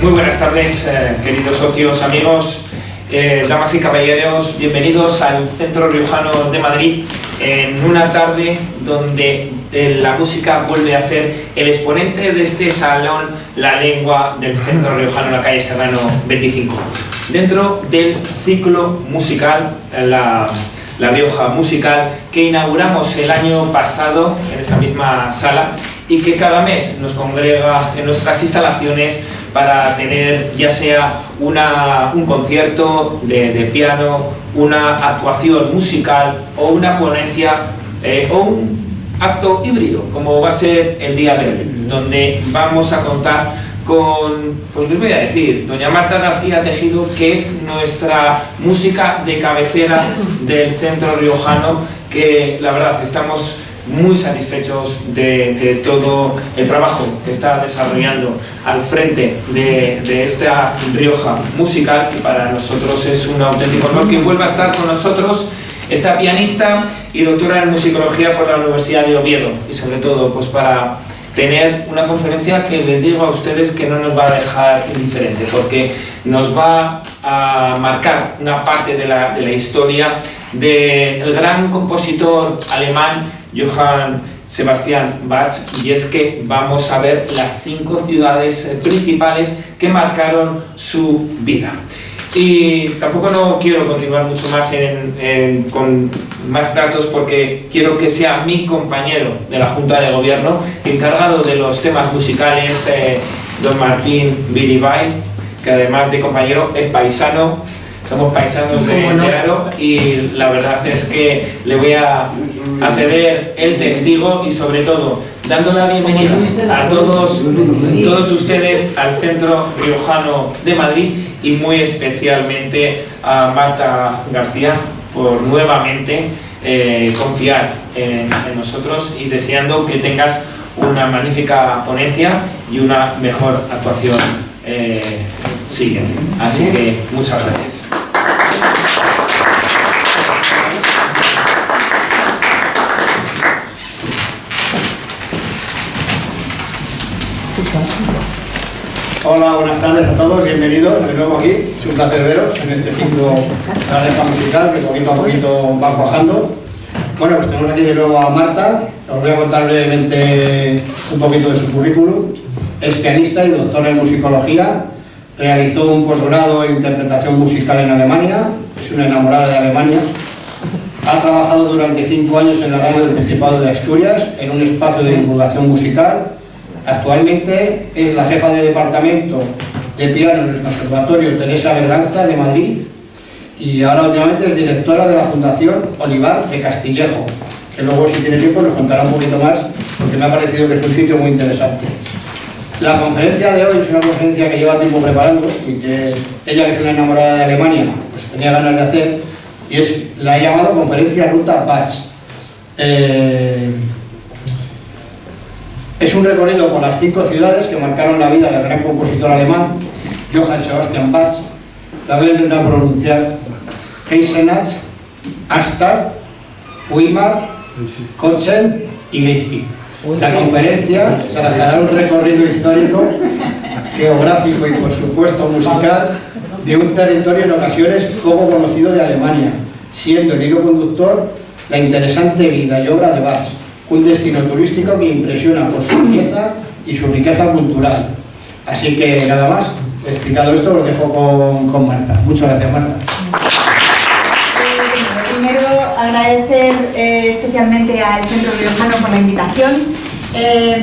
Muy buenas tardes, queridos socios, amigos, damas y caballeros, bienvenidos al Centro Riojano de Madrid en una tarde donde la música vuelve a ser el exponente de este salón La Lengua del Centro Riojano en la calle Serrano 25. Dentro del ciclo musical, La Rioja Musical, que inauguramos el año pasado en esa misma sala y que cada mes nos congrega en nuestras instalaciones para tener ya sea un concierto de piano, una actuación musical o una ponencia o un acto híbrido, como va a ser el día de hoy, donde vamos a contar con, pues les voy a decir, doña Marta García Tejido, que es nuestra música de cabecera del Centro Riojano, que la verdad estamos muy satisfechos de todo el trabajo que está desarrollando al frente de esta Rioja Musical, y para nosotros es un auténtico honor que vuelva a estar con nosotros esta pianista y doctora en musicología por la Universidad de Oviedo, y sobre todo pues para tener una conferencia que les digo a ustedes que no nos va a dejar indiferente, porque nos va a marcar una parte de la historia del gran compositor alemán Johann Sebastian Bach, y es que vamos a ver las 5 ciudades principales que marcaron su vida. Y tampoco no quiero continuar mucho más con más datos, porque quiero que sea mi compañero de la Junta de Gobierno, encargado de los temas musicales, don Martín Biribay, que además de compañero es paisano. Somos paisanos de Aro, y la verdad es que le voy a ceder el testigo, y sobre todo dando la bienvenida a todos ustedes al Centro Riojano de Madrid, y muy especialmente a Marta García por nuevamente confiar en nosotros, y deseando que tengas una magnífica ponencia y una mejor actuación siguiente. Así que muchas gracias. Hola, buenas tardes a todos, bienvenidos de nuevo aquí. Es un placer veros en este ciclo de La Rioja Musical, que poquito a poquito va cuajando. Bueno, pues tenemos aquí de nuevo a Marta. Os voy a contar brevemente un poquito de su currículum. Es pianista y doctora en musicología. Realizó un posgrado en interpretación musical en Alemania. Es una enamorada de Alemania. Ha trabajado durante 5 años en la radio del Principado de Asturias, en un espacio de divulgación musical. Actualmente es la jefa de departamento de piano en el Conservatorio Teresa Berganza de Madrid, y ahora últimamente es directora de la Fundación Olivar de Castillejo, que luego, si tiene tiempo, nos contará un poquito más, porque me ha parecido que es un sitio muy interesante. La conferencia de hoy es una conferencia que lleva tiempo preparando y que ella, que es una enamorada de Alemania, pues tenía ganas de hacer, y la he llamado Conferencia Ruta Bach. Es un recorrido por las 5 ciudades que marcaron la vida del gran compositor alemán Johann Sebastian Bach. La voy a intentar pronunciar: Eisenach, Astad, Weimar, Köthen y Leipzig. La conferencia trazará un recorrido histórico, geográfico y por supuesto musical de un territorio en ocasiones poco conocido de Alemania, siendo el hilo conductor la interesante vida y obra de Bach, un destino turístico que impresiona por su belleza y su riqueza cultural. Así que nada más, explicado esto, lo dejo con Marta. Muchas gracias, Marta. Primero, agradecer especialmente al Centro Riojano por la invitación.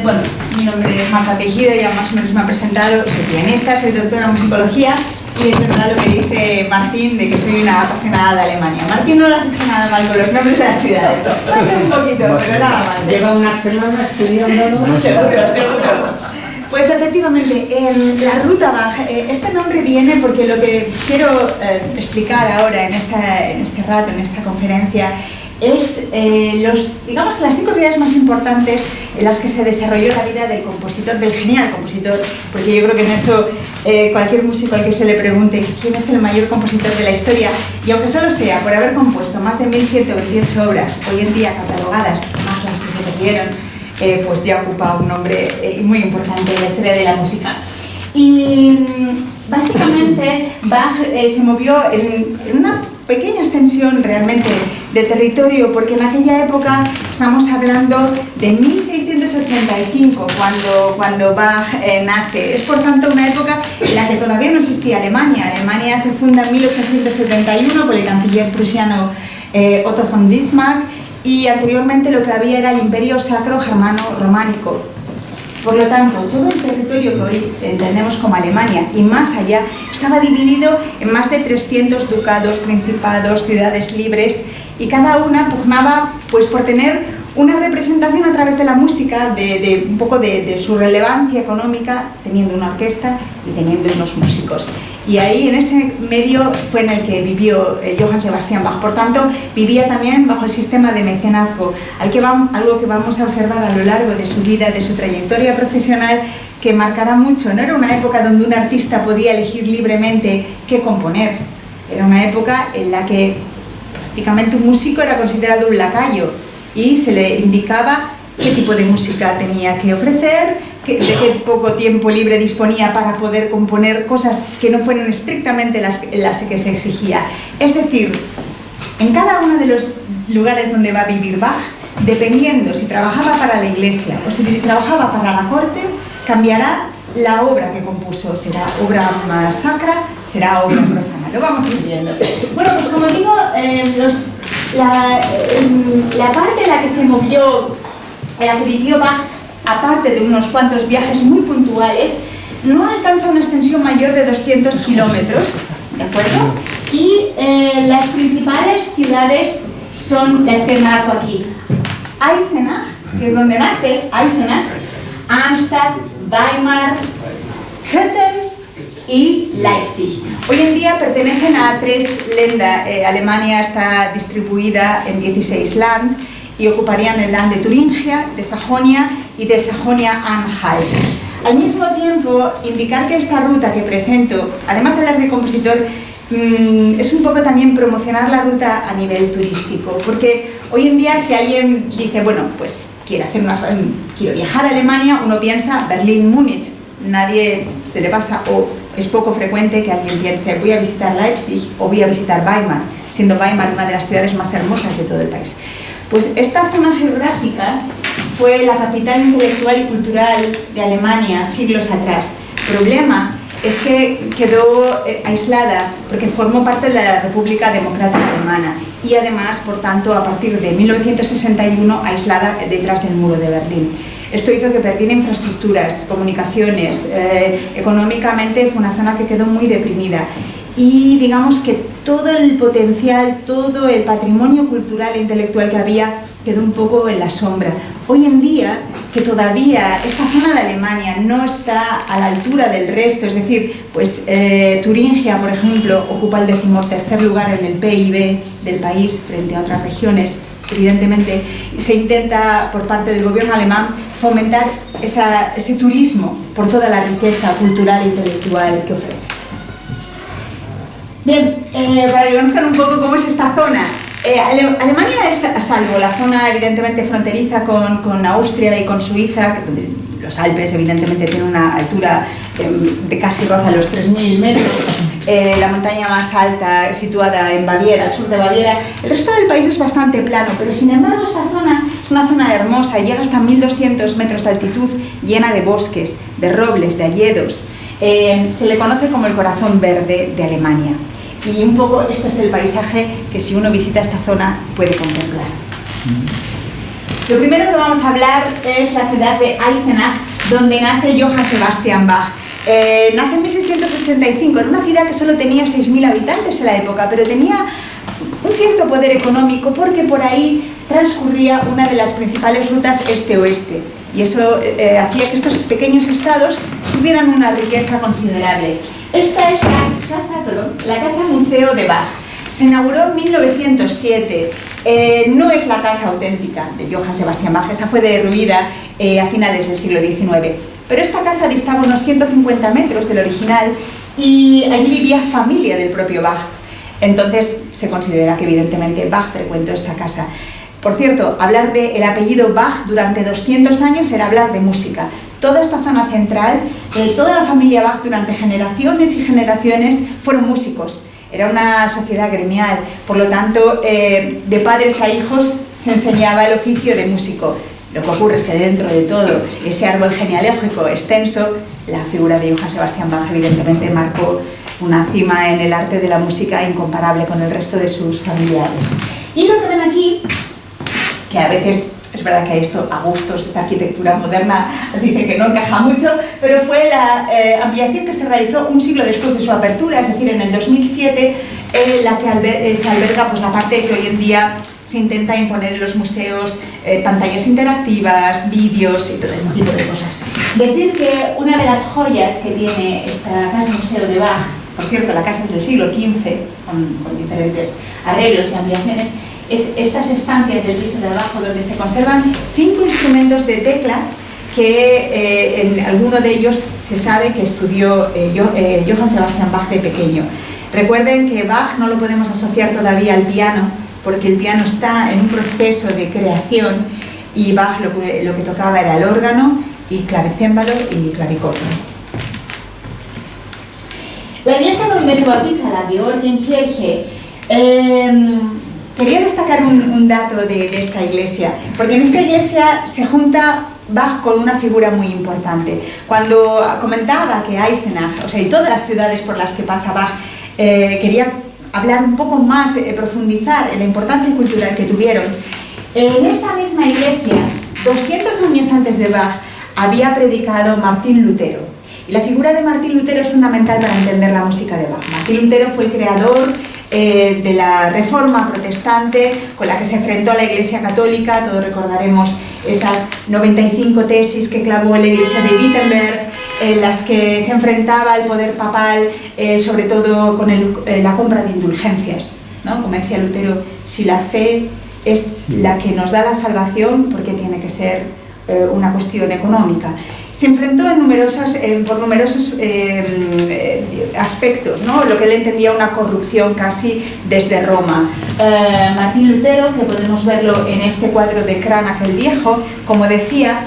Bueno, mi nombre es Marta Tejido, ya más o menos me ha presentado. Soy pianista, soy doctora en musicología, y es verdad lo que dice Martín, de que soy una apasionada de Alemania. Martín no lo has hecho nada mal con los nombres de las ciudades. Falta un poquito, pero nada más. Lleva una semana estudiando. Seguro. Pues efectivamente, la Ruta Bach, este nombre viene porque lo que quiero explicar ahora en este rato, en esta conferencia, es digamos, las 5 ciudades más importantes en las que se desarrolló la vida del compositor, del genial compositor, porque yo creo que en eso cualquier músico al que se le pregunte quién es el mayor compositor de la historia, y aunque solo sea por haber compuesto más de 1128 obras, hoy en día catalogadas, más las que se perdieron, pues ya ocupa un nombre muy importante en la historia de la música. Y básicamente Bach se movió en una pequeña extensión realmente de territorio, porque en aquella época estamos hablando de 1685 cuando Bach nace. Es por tanto una época en la que todavía no existía Alemania. Alemania se funda en 1871 por el canciller prusiano Otto von Bismarck, y anteriormente lo que había era el Imperio Sacro Germano-Románico. Por lo tanto, todo el territorio que hoy entendemos como Alemania y más allá estaba dividido en más de 300 ducados, principados, ciudades libres, y cada una pugnaba pues, por tener una representación a través de la música, un poco de su relevancia económica, teniendo una orquesta y teniendo unos músicos. Y ahí, en ese medio, fue en el que vivió Johann Sebastian Bach. Por tanto, vivía también bajo el sistema de mecenazgo, algo que vamos a observar a lo largo de su vida, de su trayectoria profesional, que marcará mucho. No era una época donde un artista podía elegir libremente qué componer. Era una época en la que prácticamente un músico era considerado un lacayo y se le indicaba qué tipo de música tenía que ofrecer, de qué poco tiempo libre disponía para poder componer cosas que no fueran estrictamente las que se exigía. Es decir, en cada uno de los lugares donde va a vivir Bach, dependiendo si trabajaba para la iglesia o si trabajaba para la corte, cambiará la obra que compuso. Será obra más sacra, será obra profana. Lo vamos a ir viendo. Bueno, pues como digo, la parte en la que se movió, en la que vivió Bach, aparte de unos cuantos viajes muy puntuales, no alcanza una extensión mayor de 200 kilómetros, ¿de acuerdo? Y las principales ciudades son las que marco aquí. Eisenach, que es donde nace Eisenach, Arnstadt, Weimar, Köthen y Leipzig. Hoy en día pertenecen a 3 Länder. Alemania está distribuida en 16 Land y ocuparían el Land de Turingia, de Sajonia y de Sajonia-Anhalt. Al mismo tiempo, indicar que esta ruta que presento, además de hablar de compositor, es un poco también promocionar la ruta a nivel turístico, porque hoy en día si alguien dice, bueno, pues quiero viajar a Alemania, uno piensa Berlín, Múnich, nadie se le pasa, o es poco frecuente que alguien piense voy a visitar Leipzig o voy a visitar Weimar, siendo Weimar una de las ciudades más hermosas de todo el país. Pues esta zona geográfica fue la capital intelectual y cultural de Alemania siglos atrás. El problema es que quedó aislada porque formó parte de la República Democrática Alemana y además, por tanto, a partir de 1961 aislada detrás del muro de Berlín. Esto hizo que perdiera infraestructuras, comunicaciones, económicamente fue una zona que quedó muy deprimida. Y digamos que todo el potencial, todo el patrimonio cultural e intelectual que había quedó un poco en la sombra. Hoy en día, que todavía esta zona de Alemania no está a la altura del resto, es decir, pues Turingia, por ejemplo, ocupa el 13º lugar en el PIB del país frente a otras regiones. Evidentemente, se intenta por parte del gobierno alemán fomentar ese turismo por toda la riqueza cultural e intelectual que ofrece. Bien, para que conozcan un poco cómo es esta zona, Alemania es, a salvo la zona evidentemente fronteriza con Austria y con Suiza, donde los Alpes evidentemente tienen una altura de casi roza los 3.000 metros, la montaña más alta situada en Baviera, al sur de Baviera. El resto del país es bastante plano, pero sin embargo esta zona es una zona hermosa, llega hasta 1.200 metros de altitud, llena de bosques, de robles, de hayedos. Se le conoce como el corazón verde de Alemania. Y un poco este es el paisaje que si uno visita esta zona puede contemplar. Lo primero que vamos a hablar es la ciudad de Eisenach, donde nace Johann Sebastian Bach. Nace en 1685, en una ciudad que solo tenía 6.000 habitantes en la época, pero tenía un cierto poder económico porque por ahí transcurría una de las principales rutas este-oeste. Y eso hacía que estos pequeños estados tuvieran una riqueza considerable. Esta es la casa museo de Bach. Se inauguró en 1907. No es la casa auténtica de Johann Sebastian Bach, esa fue derruida a finales del siglo XIX. Pero esta casa distaba unos 150 metros del original y allí vivía familia del propio Bach. Entonces se considera que evidentemente Bach frecuentó esta casa. Por cierto, hablar del apellido Bach durante 200 años era hablar de música. Toda esta zona central, toda la familia Bach durante generaciones y generaciones fueron músicos. Era una sociedad gremial, por lo tanto, de padres a hijos se enseñaba el oficio de músico. Lo que ocurre es que dentro de todo ese árbol genealógico extenso, la figura de Johann Sebastian Bach evidentemente marcó una cima en el arte de la música incomparable con el resto de sus familiares. Y lo que ven aquí, que a veces es verdad que esto a gustos, esta arquitectura moderna dice que no encaja mucho, pero fue la ampliación que se realizó un siglo después de su apertura, es decir, en el 2007, la que se alberga pues, la parte que hoy en día se intenta imponer en los museos, pantallas interactivas, vídeos y todo este tipo de cosas. Decir que una de las joyas que tiene esta casa museo de Bach, por cierto, la casa es del siglo XV, con diferentes arreglos y ampliaciones, es estas estancias del piso de abajo donde se conservan 5 instrumentos de tecla que en alguno de ellos se sabe que estudió Johann Sebastian Bach de pequeño. Recuerden que Bach no lo podemos asociar todavía al piano, porque el piano está en un proceso de creación y Bach lo que tocaba era el órgano y clavicémbalo y clavicordio. La iglesia donde se bautiza, la Georgenkirche, quería destacar un dato de esta iglesia, porque en esta iglesia se junta Bach con una figura muy importante. Cuando comentaba que Eisenach, o sea, y todas las ciudades por las que pasa Bach, quería hablar un poco más, profundizar en la importancia cultural que tuvieron, en esta misma iglesia, 200 años antes de Bach, había predicado Martín Lutero. Y la figura de Martín Lutero es fundamental para entender la música de Bach. Martín Lutero fue el creador de la Reforma protestante con la que se enfrentó a la Iglesia Católica. Todos recordaremos esas 95 tesis que clavó en la Iglesia de Wittenberg, en las que se enfrentaba al poder papal, sobre todo con la compra de indulgencias, ¿no? Como decía Lutero, si la fe es la que nos da la salvación, ¿por qué tiene que ser una cuestión económica? Se enfrentó por numerosos aspectos, ¿no? Lo que él entendía una corrupción casi desde Roma. Martín Lutero, que podemos verlo en este cuadro de Cranach el Viejo, como decía,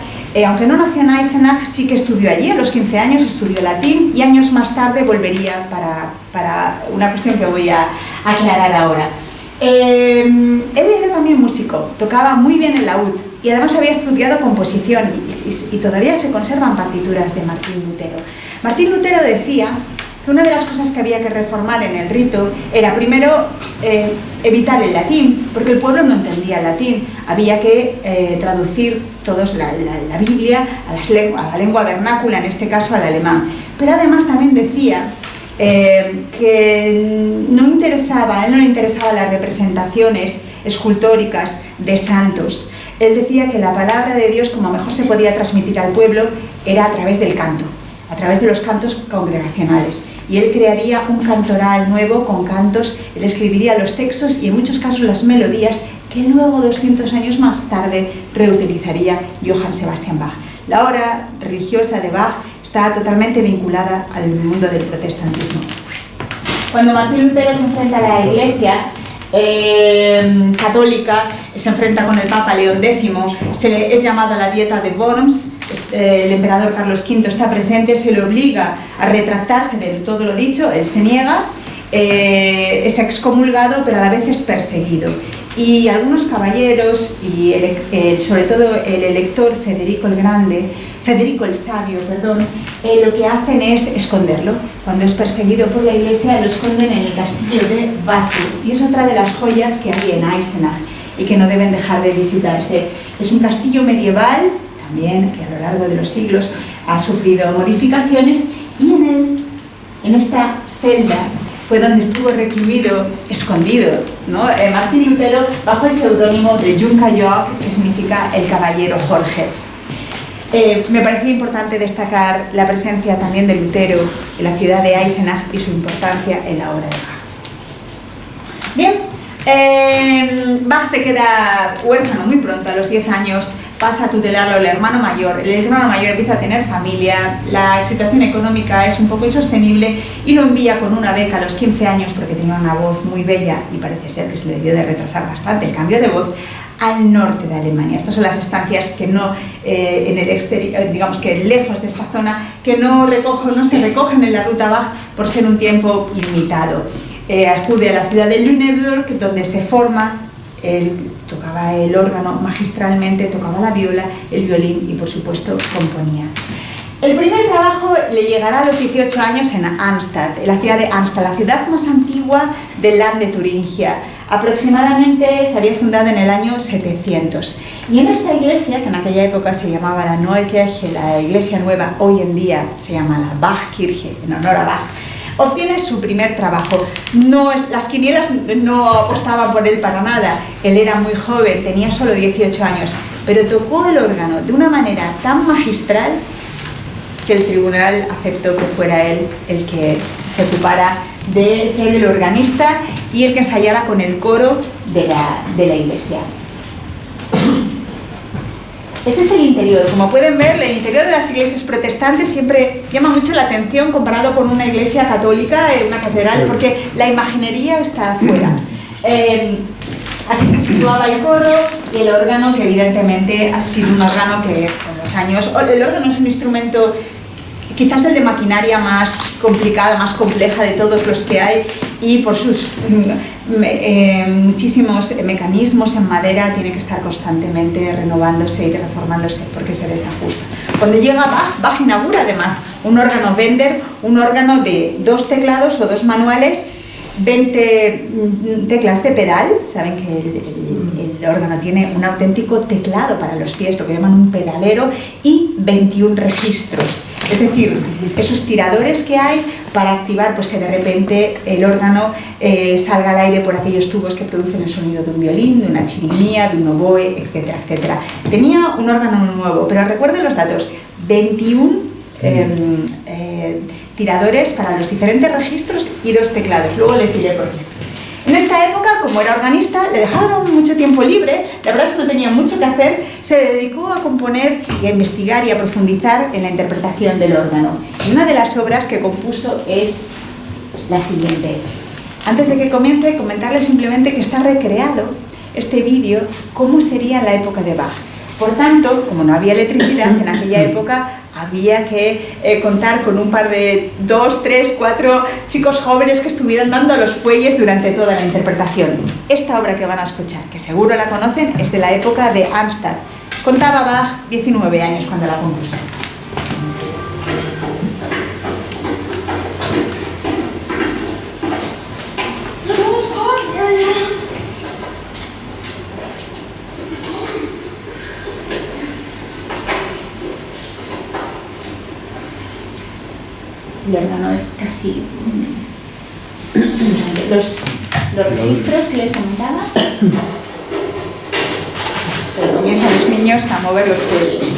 aunque no nació en Eisenach, sí que estudió allí, a los 15 años estudió latín y años más tarde volvería para una cuestión que voy a aclarar ahora. Él era también músico, tocaba muy bien el laúd y además había estudiado composición y todavía se conservan partituras de Martín Lutero. Martín Lutero decía que una de las cosas que había que reformar en el rito era primero evitar el latín, porque el pueblo no entendía el latín, había que traducir todos la Biblia a la lengua vernácula, en este caso al alemán. Pero además también decía que él no le interesaban las representaciones escultóricas de santos. Él decía que la palabra de Dios, como mejor se podía transmitir al pueblo, era a través del canto, a través de los cantos congregacionales. Y él crearía un cantoral nuevo con cantos, él escribiría los textos y en muchos casos las melodías que luego, 200 años más tarde, reutilizaría Johann Sebastian Bach. La obra religiosa de Bach está totalmente vinculada al mundo del protestantismo. Cuando Martín Lutero se enfrenta a la Iglesia católica, se enfrenta con el Papa León X, es llamado a la dieta de Worms, el emperador Carlos V está presente, se le obliga a retractarse de todo lo dicho, él se niega, es excomulgado, pero a la vez es perseguido. Y algunos caballeros, y sobre todo el elector Federico el Sabio, lo que hacen es esconderlo. Cuando es perseguido por la iglesia, lo esconden en el castillo de Bathurst. Y es otra de las joyas que hay en Eisenach y que no deben dejar de visitarse. Es un castillo medieval, también, que a lo largo de los siglos ha sufrido modificaciones, y en esta celda fue donde estuvo recluido, escondido, ¿no? Martín Lutero, bajo el seudónimo de Junker Georg, que significa el caballero Jorge. Me parecía importante destacar la presencia también de Lutero en la ciudad de Eisenach y su importancia en la obra de Bach. Bien, Bach se queda huérfano muy pronto, a los 10 años, pasa a tutelarlo el hermano mayor empieza a tener familia, la situación económica es un poco insostenible y lo envía con una beca a los 15 años, porque tenía una voz muy bella y parece ser que se le debió de retrasar bastante el cambio de voz, al norte de Alemania. Estas son las estancias que no, en el exterior, digamos que lejos de esta zona, que no se recogen en la ruta Bach por ser un tiempo limitado. Acude a la ciudad de Lüneburg, donde se forma. Él tocaba el órgano magistralmente, tocaba la viola, el violín y por supuesto componía. El primer trabajo le llegará a los 18 años en Arnstadt, en la ciudad de Arnstadt, la ciudad más antigua del Land de Turingia. Aproximadamente se había fundado en el año 700. Y en esta iglesia, que en aquella época se llamaba la Neue Kirche, la iglesia nueva, hoy en día se llama la Bachkirche, en honor a Bach, obtiene su primer trabajo. Las quinielas no apostaban por él para nada. Él era muy joven, tenía solo 18 años, pero tocó el órgano de una manera tan magistral que el tribunal aceptó que fuera él el que se ocupara de ser el organista y el que ensayara con el coro de la iglesia. Este es el interior. Como pueden ver, el interior de las iglesias protestantes siempre llama mucho la atención comparado con una iglesia católica, una catedral, porque la imaginería está afuera. Aquí se situaba el coro y el órgano, que evidentemente ha sido un órgano que con los años... El órgano es un instrumento, quizás el de maquinaria más complicada, más compleja de todos los que hay, y por sus muchísimos mecanismos en madera tiene que estar constantemente renovándose y reformándose porque se desajusta. Cuando llega Bach inaugura además un órgano Wender, un órgano de 2 teclados o 2 manuales, 20 teclas de pedal. Saben que el órgano tiene un auténtico teclado para los pies, lo que llaman un pedalero, y 21 registros. Es decir, esos tiradores que hay para activar, pues que de repente el órgano salga al aire por aquellos tubos que producen el sonido de un violín, de una chirimía, de un oboe, etcétera, etcétera. Tenía un órgano nuevo, pero recuerden los datos: 21 tiradores para los diferentes registros y 2 teclados. Luego les diré por qué. En esta época, como era organista, le dejaron mucho tiempo libre, la verdad es que no tenía mucho que hacer, se dedicó a componer y a investigar y a profundizar en la interpretación del órgano. Y una de las obras que compuso es la siguiente. Antes de que comience, comentarles simplemente que está recreado este vídeo cómo sería en la época de Bach. Por tanto, como no había electricidad en aquella época, había que contar con un par de 2, 3, 4 chicos jóvenes que estuvieran dando a los fuelles durante toda la interpretación. Esta obra que van a escuchar, que seguro la conocen, es de la época de Arnstadt. Contaba Bach 19 años cuando la compuso. El órgano es casi... Los registros que les comentaba. Pero comienzan los niños a mover los fuelles.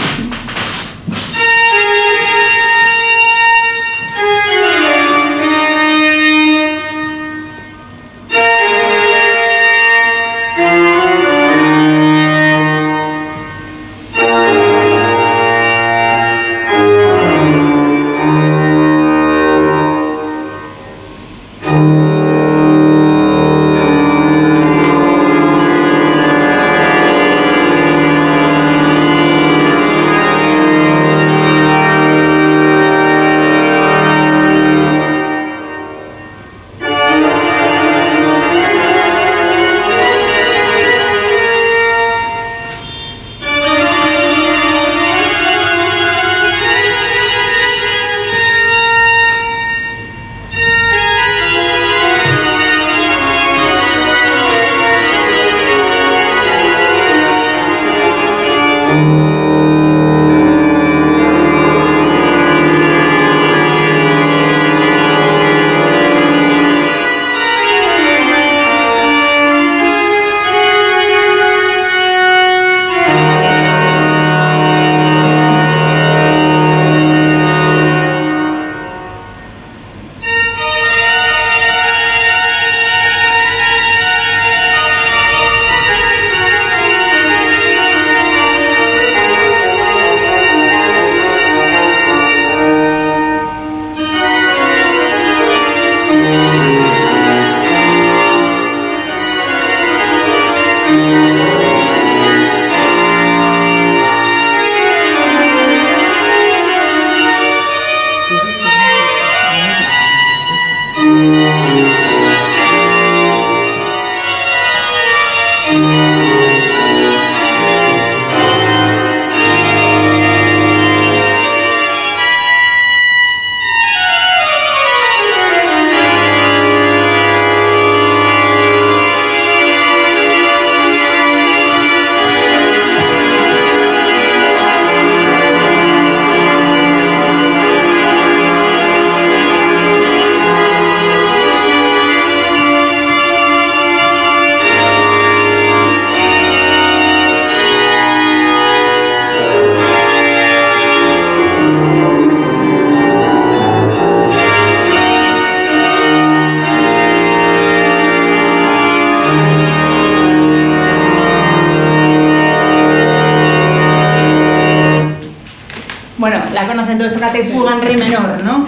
Bueno, la conocen todos, tócate fuga en re menor, ¿no?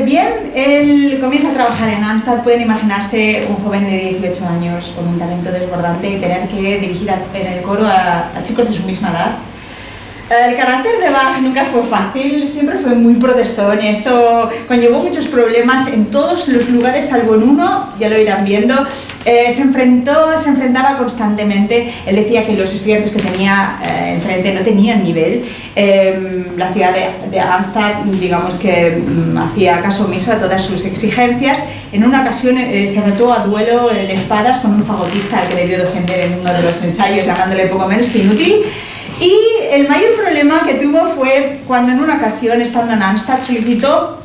Bien, él comienza a trabajar en Arnstadt. Pueden imaginarse un joven de 18 años con un talento desbordante y tener que dirigir en el coro a chicos de su misma edad. El carácter de Bach nunca fue fácil, siempre fue muy protestón y esto conllevó muchos problemas en todos los lugares salvo en uno, ya lo irán viendo. Se enfrentaba constantemente. Él decía que los estudiantes que tenía enfrente no tenían nivel. La ciudad de Arnstadt, digamos que hacía caso omiso a todas sus exigencias. En una ocasión se retó a duelo de espadas con un fagotista al que debió defender en uno de los ensayos, llamándole poco menos que inútil. Y el mayor problema que tuvo fue cuando en una ocasión, estando en Arnstadt, solicitó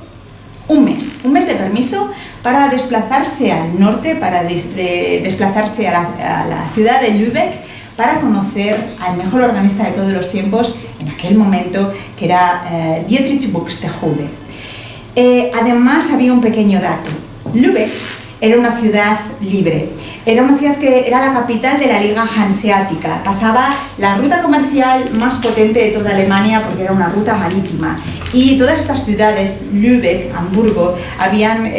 un mes de permiso para desplazarse al norte, para desplazarse a la ciudad de Lübeck, para conocer al mejor organista de todos los tiempos en aquel momento, que era Dietrich Buxtehude. Además, había un pequeño dato. Lübeck era una ciudad libre, era una ciudad que era la capital de la Liga Hanseática, pasaba la ruta comercial más potente de toda Alemania porque era una ruta marítima, y todas estas ciudades, Lübeck, Hamburgo, habían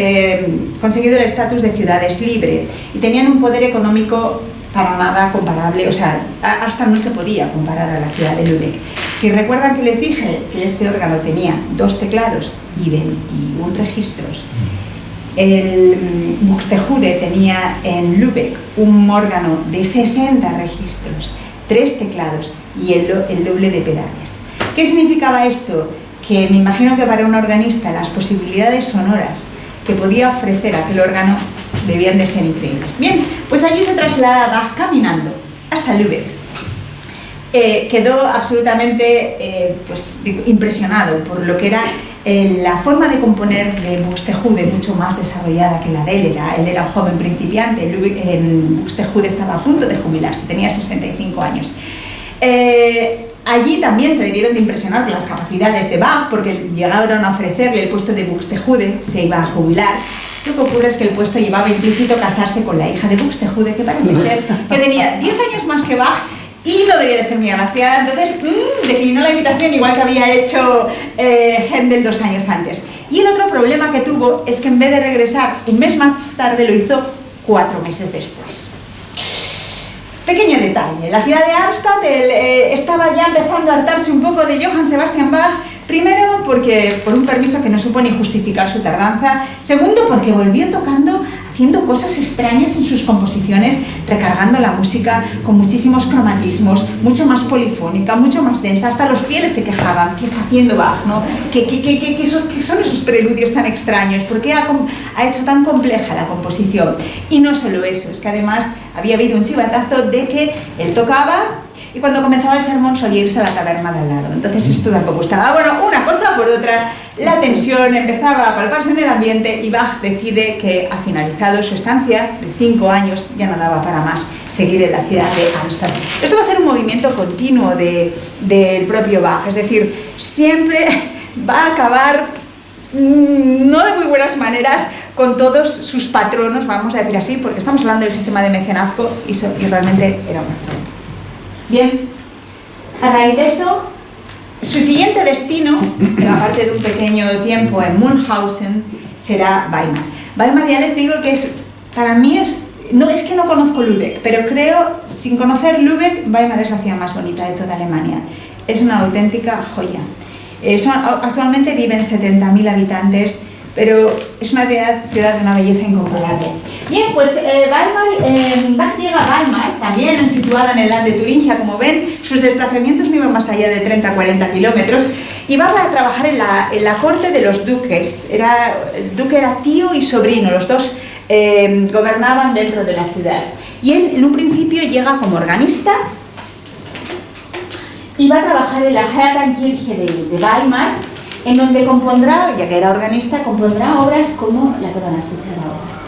conseguido el estatus de ciudades libres y tenían un poder económico para nada comparable, o sea, hasta no se podía comparar a la ciudad de Lübeck. Si recuerdan que les dije que este órgano tenía 2 teclados y 21 registros, el Buxtehude tenía en Lübeck un órgano de 60 registros, 3 teclados y el doble de pedales. ¿Qué significaba esto? Que me imagino que para un organista las posibilidades sonoras que podía ofrecer aquel órgano debían de ser increíbles. Bien, pues allí se traslada Bach caminando hasta Lübeck. Quedó absolutamente impresionado por lo que era la forma de componer de Buxtehude, mucho más desarrollada que la de él. Él era un joven principiante. Buxtehude estaba a punto de jubilarse, tenía 65 años. Allí también se debieron de impresionar con las capacidades de Bach, porque llegaron a ofrecerle el puesto de Buxtehude, se iba a jubilar. Lo que ocurre es que el puesto llevaba implícito casarse con la hija de Buxtehude, que parece ser que tenía 10 años más que Bach y no debía de ser muy agraciada. Entonces declinó la invitación, igual que había hecho Händel 2 años antes. Y el otro problema que tuvo es que en vez de regresar un mes más tarde, lo hizo 4 meses después. Pequeño detalle, la ciudad de Arnstadt estaba ya empezando a hartarse un poco de Johann Sebastian Bach. Primero, porque por un permiso que no supo ni justificar su tardanza. Segundo, porque volvió tocando, haciendo cosas extrañas en sus composiciones, recargando la música con muchísimos cromatismos, mucho más polifónica, mucho más densa. Hasta los fieles se quejaban. ¿Qué está haciendo Bach, no? ¿Qué son esos preludios tan extraños? ¿Por qué ha hecho tan compleja la composición? Y no solo eso, es que además había habido un chivatazo de que él tocaba y cuando comenzaba el sermón solía irse a la taberna de al lado. Entonces esto tampoco estaba. Bueno, una cosa por otra, la tensión empezaba a palparse en el ambiente y Bach decide que ha finalizado su estancia de 5 años, ya no daba para más seguir en la ciudad de Arnstadt. Esto va a ser un movimiento continuo del propio Bach, es decir, siempre va a acabar no de muy buenas maneras con todos sus patronos, vamos a decir así, porque estamos hablando del sistema de mecenazgo y realmente era un patrón. Bien, a raíz de eso, su siguiente destino, aparte de un pequeño tiempo en Mulhausen, será Weimar. Weimar, ya les digo que para mí no es que no conozco Lübeck, pero creo, sin conocer Lübeck, Weimar es la ciudad más bonita de toda Alemania. Es una auténtica joya. Actualmente viven 70.000 habitantes, pero es una ciudad de una belleza incomparable. Bien, pues Bach llega a Weimar, también situada en el Land de Turingia, como ven. Sus desplazamientos no iban más allá de 30-40 kilómetros y va a trabajar en la corte de los duques. El duque era tío y sobrino, los dos gobernaban dentro de la ciudad. Y él en un principio llega como organista y va a trabajar en la Herrenkirche de Weimar, en donde compondrá, ya que era organista, compondrá obras como la que van a escuchar ahora.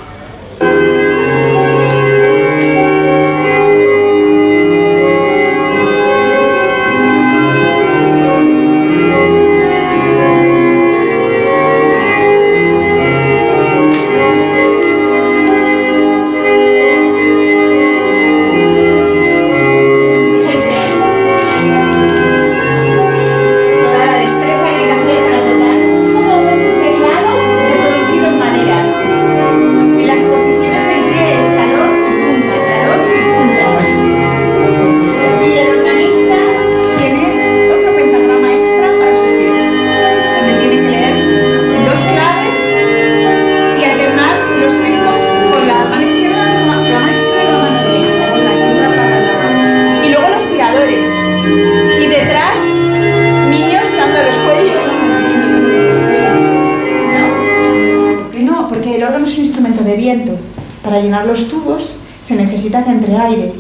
Para llenar los tubos se necesita que entre aire.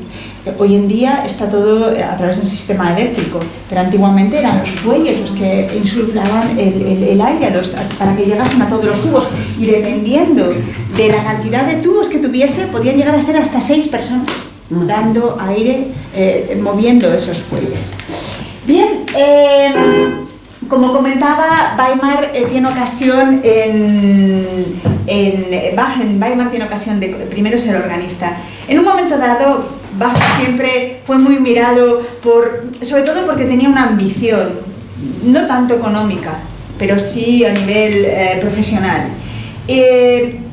Hoy en día está todo a través del sistema eléctrico, pero antiguamente eran los fuelles los que insuflaban el aire para que llegasen a todos los tubos, y dependiendo de la cantidad de tubos que tuviese, podían llegar a ser hasta 6 personas dando aire, moviendo esos fuelles. Bien, como comentaba, Weimar tiene ocasión Weimar tiene ocasión de primero ser organista. En un momento dado, Bach siempre fue muy mirado sobre todo porque tenía una ambición, no tanto económica, pero sí a nivel profesional.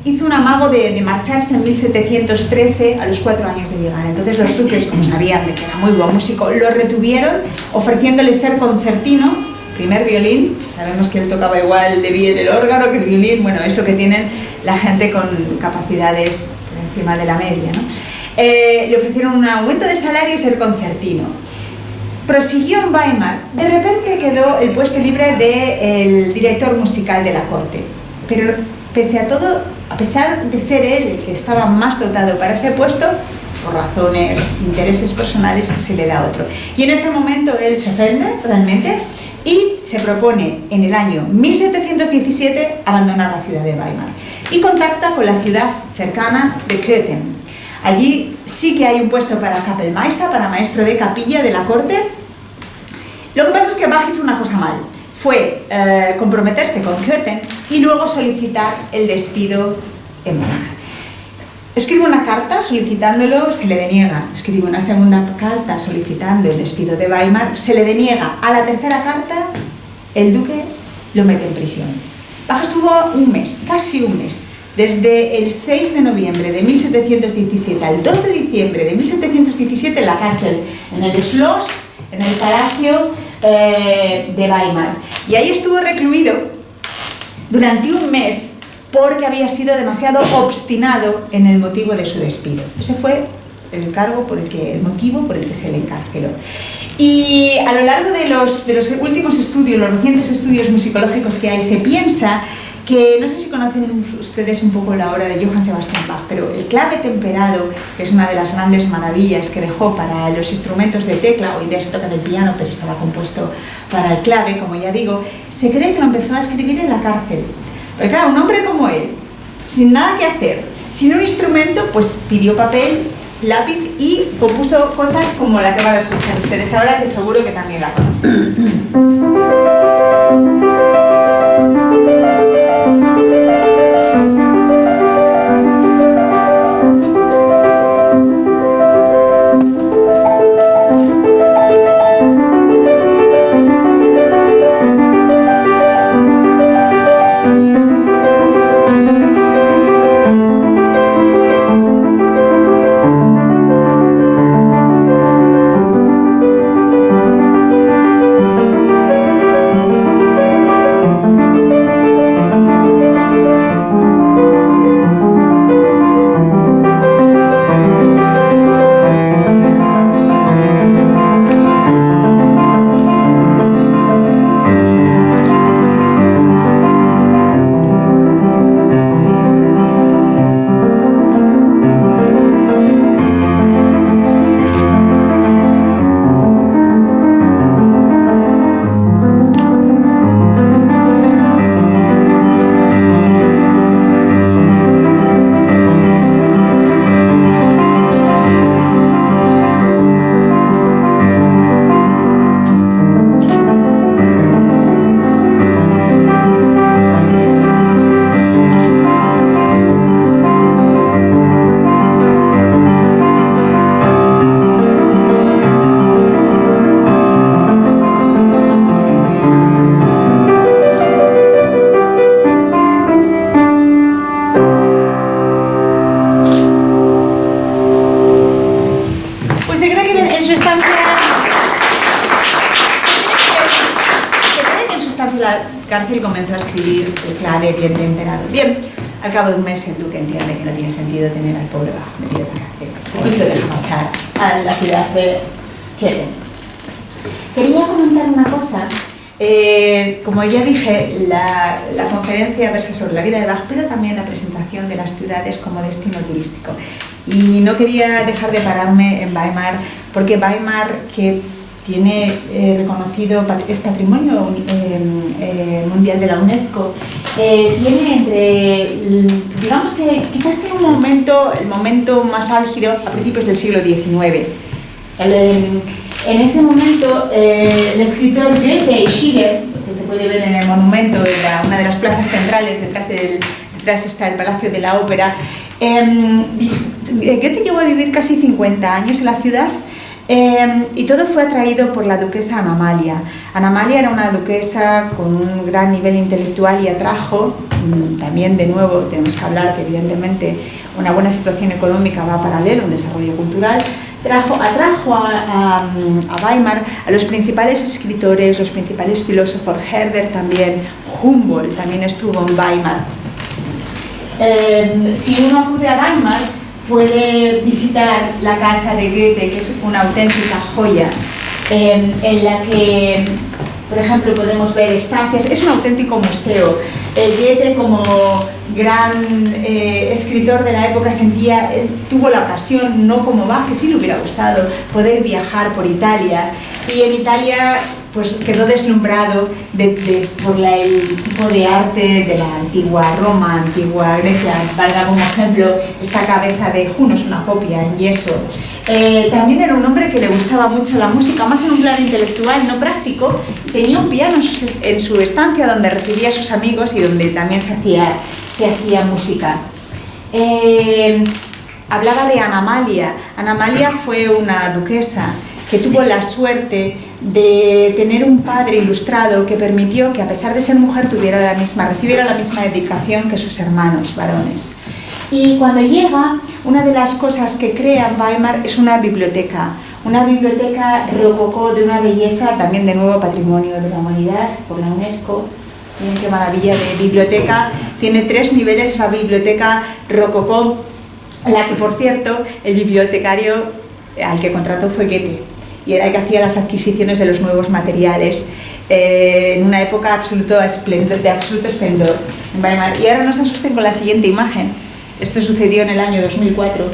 Hizo un amago de marcharse en 1713 a los 4 años de llegar. Entonces los duques, como sabían de que era muy buen músico, lo retuvieron ofreciéndole ser concertino, primer violín. Sabemos que él tocaba igual de bien el órgano que el violín. Bueno, es lo que tienen la gente con capacidades por encima de la media, ¿no? Le ofrecieron un aumento de salario y ser concertino. Prosiguió en Weimar. De repente quedó el puesto libre del director musical de la corte. Pero pese a todo, a pesar de ser él el que estaba más dotado para ese puesto, por razones, intereses personales, se le da otro. Y en ese momento él se ofende realmente y se propone en el año 1717 abandonar la ciudad de Weimar y contacta con la ciudad cercana de Köthen. Allí sí que hay un puesto para Kapellmeister, para maestro de capilla de la corte. Lo que pasa es que Bach hizo una cosa mal. Fue comprometerse con Köthen y luego solicitar el despido en Weimar. Escribe una carta solicitándolo, se le deniega. Escribe una segunda carta solicitando el despido de Weimar, se le deniega. A la tercera carta, el duque lo mete en prisión. Bach estuvo un mes, casi un mes, desde el 6 de noviembre de 1717 al 2 de diciembre de 1717 en la cárcel, en el Schloss, en el palacio de Weimar. Y ahí estuvo recluido durante un mes porque había sido demasiado obstinado en el motivo de su despido. Ese fue el motivo por el que se le encarceló. Y a lo largo de los últimos estudios, los recientes estudios musicológicos que hay, se piensa que, no sé si conocen ustedes un poco la obra de Johann Sebastian Bach, pero el clave temperado, que es una de las grandes maravillas que dejó para los instrumentos de tecla, hoy día se toca en el piano, pero estaba compuesto para el clave, como ya digo, se cree que lo empezó a escribir en la cárcel. Pero claro, un hombre como él, sin nada que hacer, sin un instrumento, pues pidió papel, lápiz y compuso cosas como la que van a escuchar ustedes ahora, que seguro que también la conocen. Cárcel comenzó a escribir el clave bien temperado. Bien, al cabo de un mes el duque entiende que no tiene sentido tener al pobre Bach metido en la cárcel y lo deja marchar a la ciudad de Köthen. Quería comentar una cosa Como ya dije, la conferencia versa sobre la vida de Bach, pero también la presentación de las ciudades como destino turístico. Y no quería dejar de pararme en Weimar, porque Weimar, que tiene reconocido, es Patrimonio Mundial de la UNESCO, tiene digamos que quizás tiene el momento más álgido a principios del siglo XIX. En ese momento, el escritor Goethe y Schiller, que se puede ver en el monumento, en una de las plazas centrales, detrás está el Palacio de la Ópera, Goethe llegó a vivir casi 50 años en la ciudad. Y todo fue atraído por la duquesa Ana Amalia. Ana Amalia era una duquesa con un gran nivel intelectual y atrajo, también de nuevo tenemos que hablar que evidentemente una buena situación económica va paralelo a un desarrollo cultural, atrajo a Weimar a los principales escritores, los principales filósofos, Herder también, Humboldt también estuvo en Weimar. Si uno acude a Weimar, puede visitar la casa de Goethe, que es una auténtica joya, en la que, por ejemplo, podemos ver estancias. Es un auténtico museo. Goethe, como gran escritor de la época, tuvo la ocasión, no como Bach, que sí le hubiera gustado, poder viajar por Italia. Y en Italia pues quedó deslumbrado por el tipo de arte de la antigua Roma, antigua Grecia. Valga como ejemplo esta cabeza de Juno, es una copia en yeso. También era un hombre que le gustaba mucho la música, más en un plano intelectual, no práctico. Tenía un piano en su estancia donde recibía a sus amigos y donde también se hacía música. Hablaba de Ana Amalia. Ana Amalia fue una duquesa que tuvo la suerte de tener un padre ilustrado que permitió que, a pesar de ser mujer, recibiera la misma dedicación que sus hermanos varones. Y cuando llega, una de las cosas que crea en Weimar es una biblioteca rococó de una belleza, también de nuevo Patrimonio de la Humanidad por la UNESCO. Miren qué maravilla de biblioteca. Tiene 3 niveles la biblioteca rococó, la que, por cierto, el bibliotecario al que contrató fue Goethe, y era el que hacía las adquisiciones de los nuevos materiales en una época de absoluto esplendor en Weimar. Y ahora nos asusten con la siguiente imagen. Esto sucedió en el año 2004.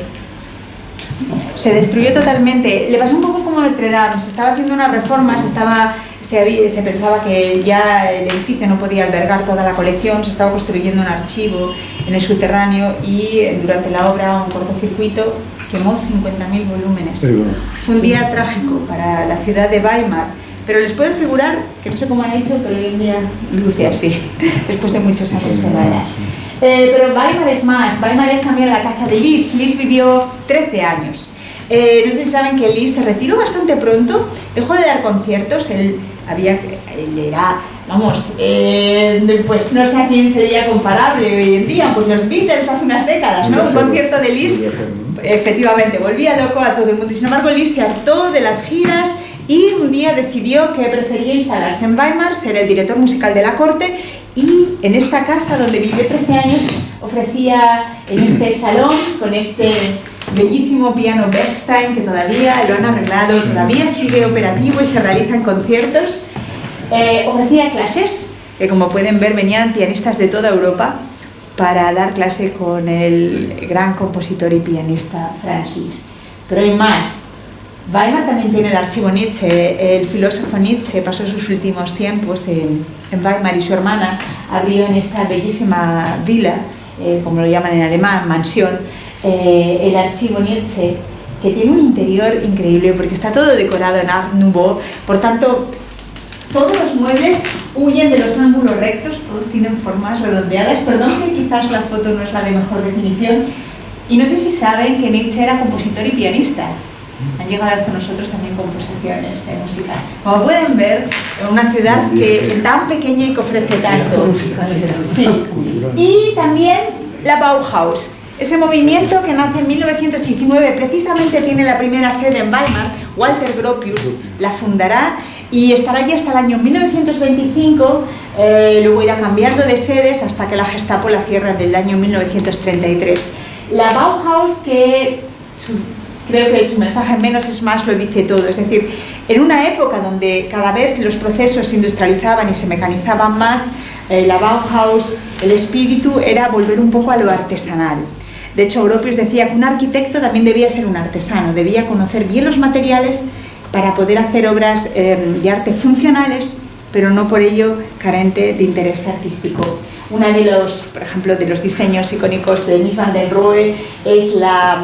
Se destruyó totalmente. Le pasó un poco como Notre Dame. Se estaba haciendo unas reformas, se pensaba que ya el edificio no podía albergar toda la colección, se estaba construyendo un archivo en el subterráneo y durante la obra un cortocircuito quemó 50.000 volúmenes. Fue un día trágico para la ciudad de Weimar, pero les puedo asegurar que no sé cómo han hecho, pero hoy en día luce así, después de muchos años de bailar. Pero Weimar es más, Weimar es también la casa de Liszt. Liszt vivió 13 años. No sé si saben que Liszt se retiró bastante pronto, dejó de dar conciertos, él era, pues no sé a quién sería comparable hoy en día, pues los Beatles hace unas décadas, ¿no? Un concierto de Liszt, efectivamente, volvía loco a todo el mundo. Y sin embargo, Liszt se hartó de las giras y un día decidió que prefería instalarse en Weimar, ser el director musical de la corte, y en esta casa donde vivió 13 años ofrecía en este salón con este bellísimo piano Bernstein que todavía lo han arreglado, todavía sigue operativo y se realizan conciertos. Ofrecía clases que, como pueden ver, venían pianistas de toda Europa para dar clase con el gran compositor y pianista Franz Liszt. Pero hay más. Weimar también tiene el archivo Nietzsche. El filósofo Nietzsche pasó sus últimos tiempos en Weimar y su hermana abrió en esta bellísima vila, como lo llaman en alemán, mansión, el archivo Nietzsche, que tiene un interior increíble porque está todo decorado en Art Nouveau. Por tanto, todos los muebles huyen de los ángulos rectos, todos tienen formas redondeadas. Perdón que quizás la foto no es la de mejor definición. Y no sé si saben que Nietzsche era compositor y pianista. Han llegado hasta nosotros también composiciones de música. Como pueden ver, en una ciudad que es tan pequeña y que ofrece tanto. Sí. Y también la Bauhaus. Ese movimiento que nace en 1919 precisamente tiene la primera sede en Weimar. Walter Gropius la fundará y estará allí hasta el año 1925, luego irá cambiando de sedes hasta que la Gestapo la cierra en el año 1933. La Bauhaus, que creo que su mensaje menos es más lo dice todo. Es decir, en una época donde cada vez los procesos se industrializaban y se mecanizaban más, la Bauhaus, el espíritu era volver un poco a lo artesanal. De hecho, Gropius decía que un arquitecto también debía ser un artesano, debía conocer bien los materiales para poder hacer obras de arte funcionales, pero no por ello carente de interés artístico. Una de los, por ejemplo, de los diseños icónicos de Mies van der Rohe es las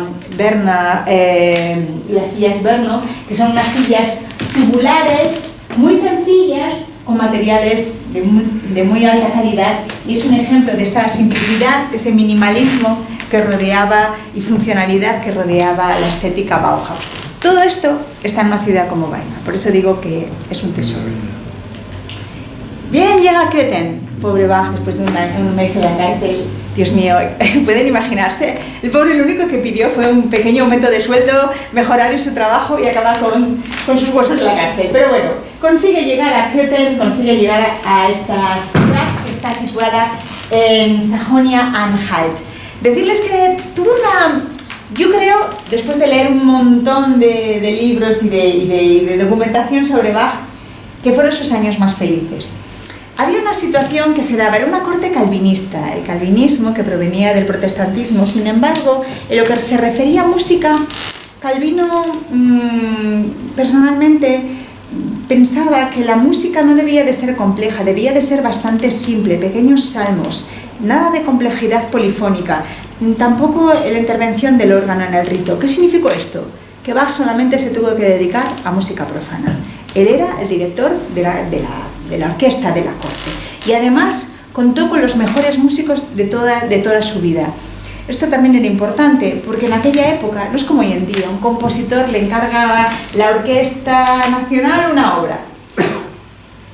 sillas Berno, que son unas sillas tubulares, muy sencillas, con materiales de muy alta calidad, y es un ejemplo de esa simplicidad, de ese minimalismo que rodeaba y funcionalidad que rodeaba la estética Bauhaus. Todo esto está en una ciudad como Weimar, por eso digo que es un tesoro. Bien, llega Köthen, pobre Bach, después de un mes en la cárcel. Dios mío, pueden imaginarse, el pobre lo único que pidió fue un pequeño aumento de sueldo, mejorar en su trabajo y acabar con sus huesos en la cárcel. Pero bueno, consigue llegar a Köthen, consigue llegar a esta ciudad que está situada en Sajonia-Anhalt. Decirles que tuvo una... Yo creo, después de leer un montón de libros y de documentación sobre Bach, que fueron sus años más felices. Había una situación que se daba, era una corte calvinista, el calvinismo que provenía del protestantismo. Sin embargo, en lo que se refería a música, Calvino personalmente pensaba que la música no debía de ser compleja, debía de ser bastante simple, pequeños salmos, nada de complejidad polifónica, tampoco la intervención del órgano en el rito. ¿Qué significó esto? Que Bach solamente se tuvo que dedicar a música profana. Él era el director de la orquesta de la corte y además contó con los mejores músicos de toda su vida. Esto también era importante porque en aquella época, no es como hoy en día, un compositor le encarga a la Orquesta Nacional una obra.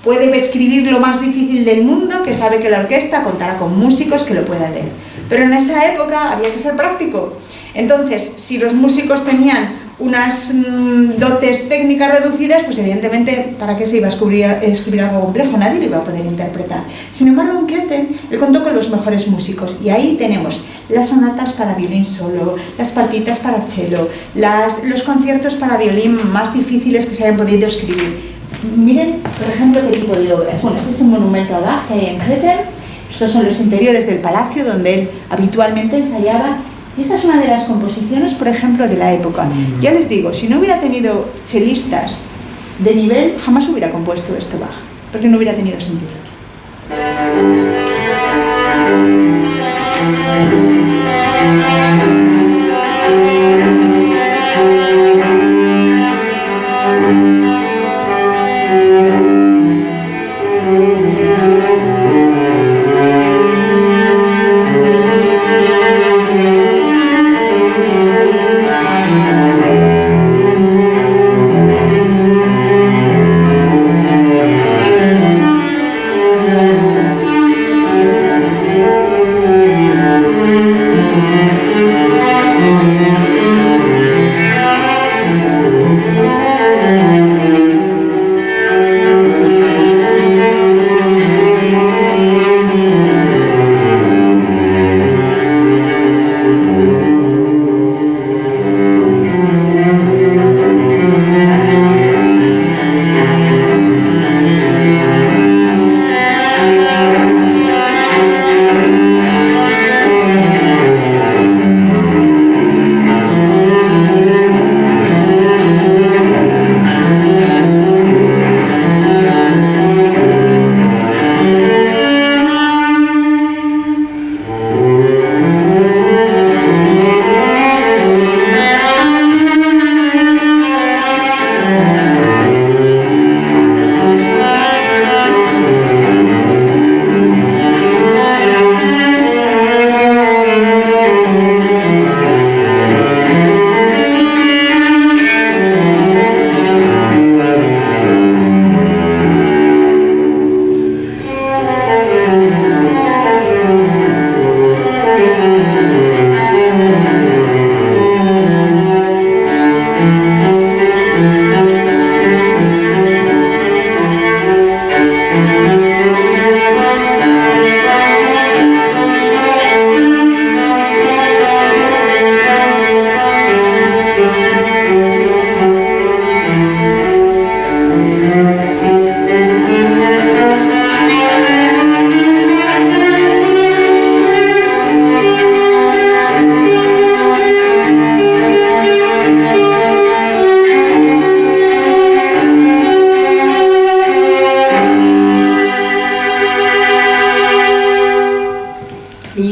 Puede escribir lo más difícil del mundo, que sabe que la orquesta contará con músicos que lo puedan leer. Pero en esa época había que ser práctico. Entonces, si los músicos tenían unas dotes técnicas reducidas, pues evidentemente, ¿para qué se iba a escribir algo complejo? Nadie lo iba a poder interpretar. Sin embargo, en Köthen le contó con los mejores músicos y ahí tenemos las sonatas para violín solo, las partitas para cello, los conciertos para violín más difíciles que se hayan podido escribir. Miren, por ejemplo, qué tipo de obras. Bueno, este es un monumento a Bach que hay en Köthen. Estos son los interiores del palacio donde él habitualmente ensayaba. Y esta es una de las composiciones, por ejemplo, de la época. Ya les digo, si no hubiera tenido chelistas de nivel, jamás hubiera compuesto esto Bach, porque no hubiera tenido sentido.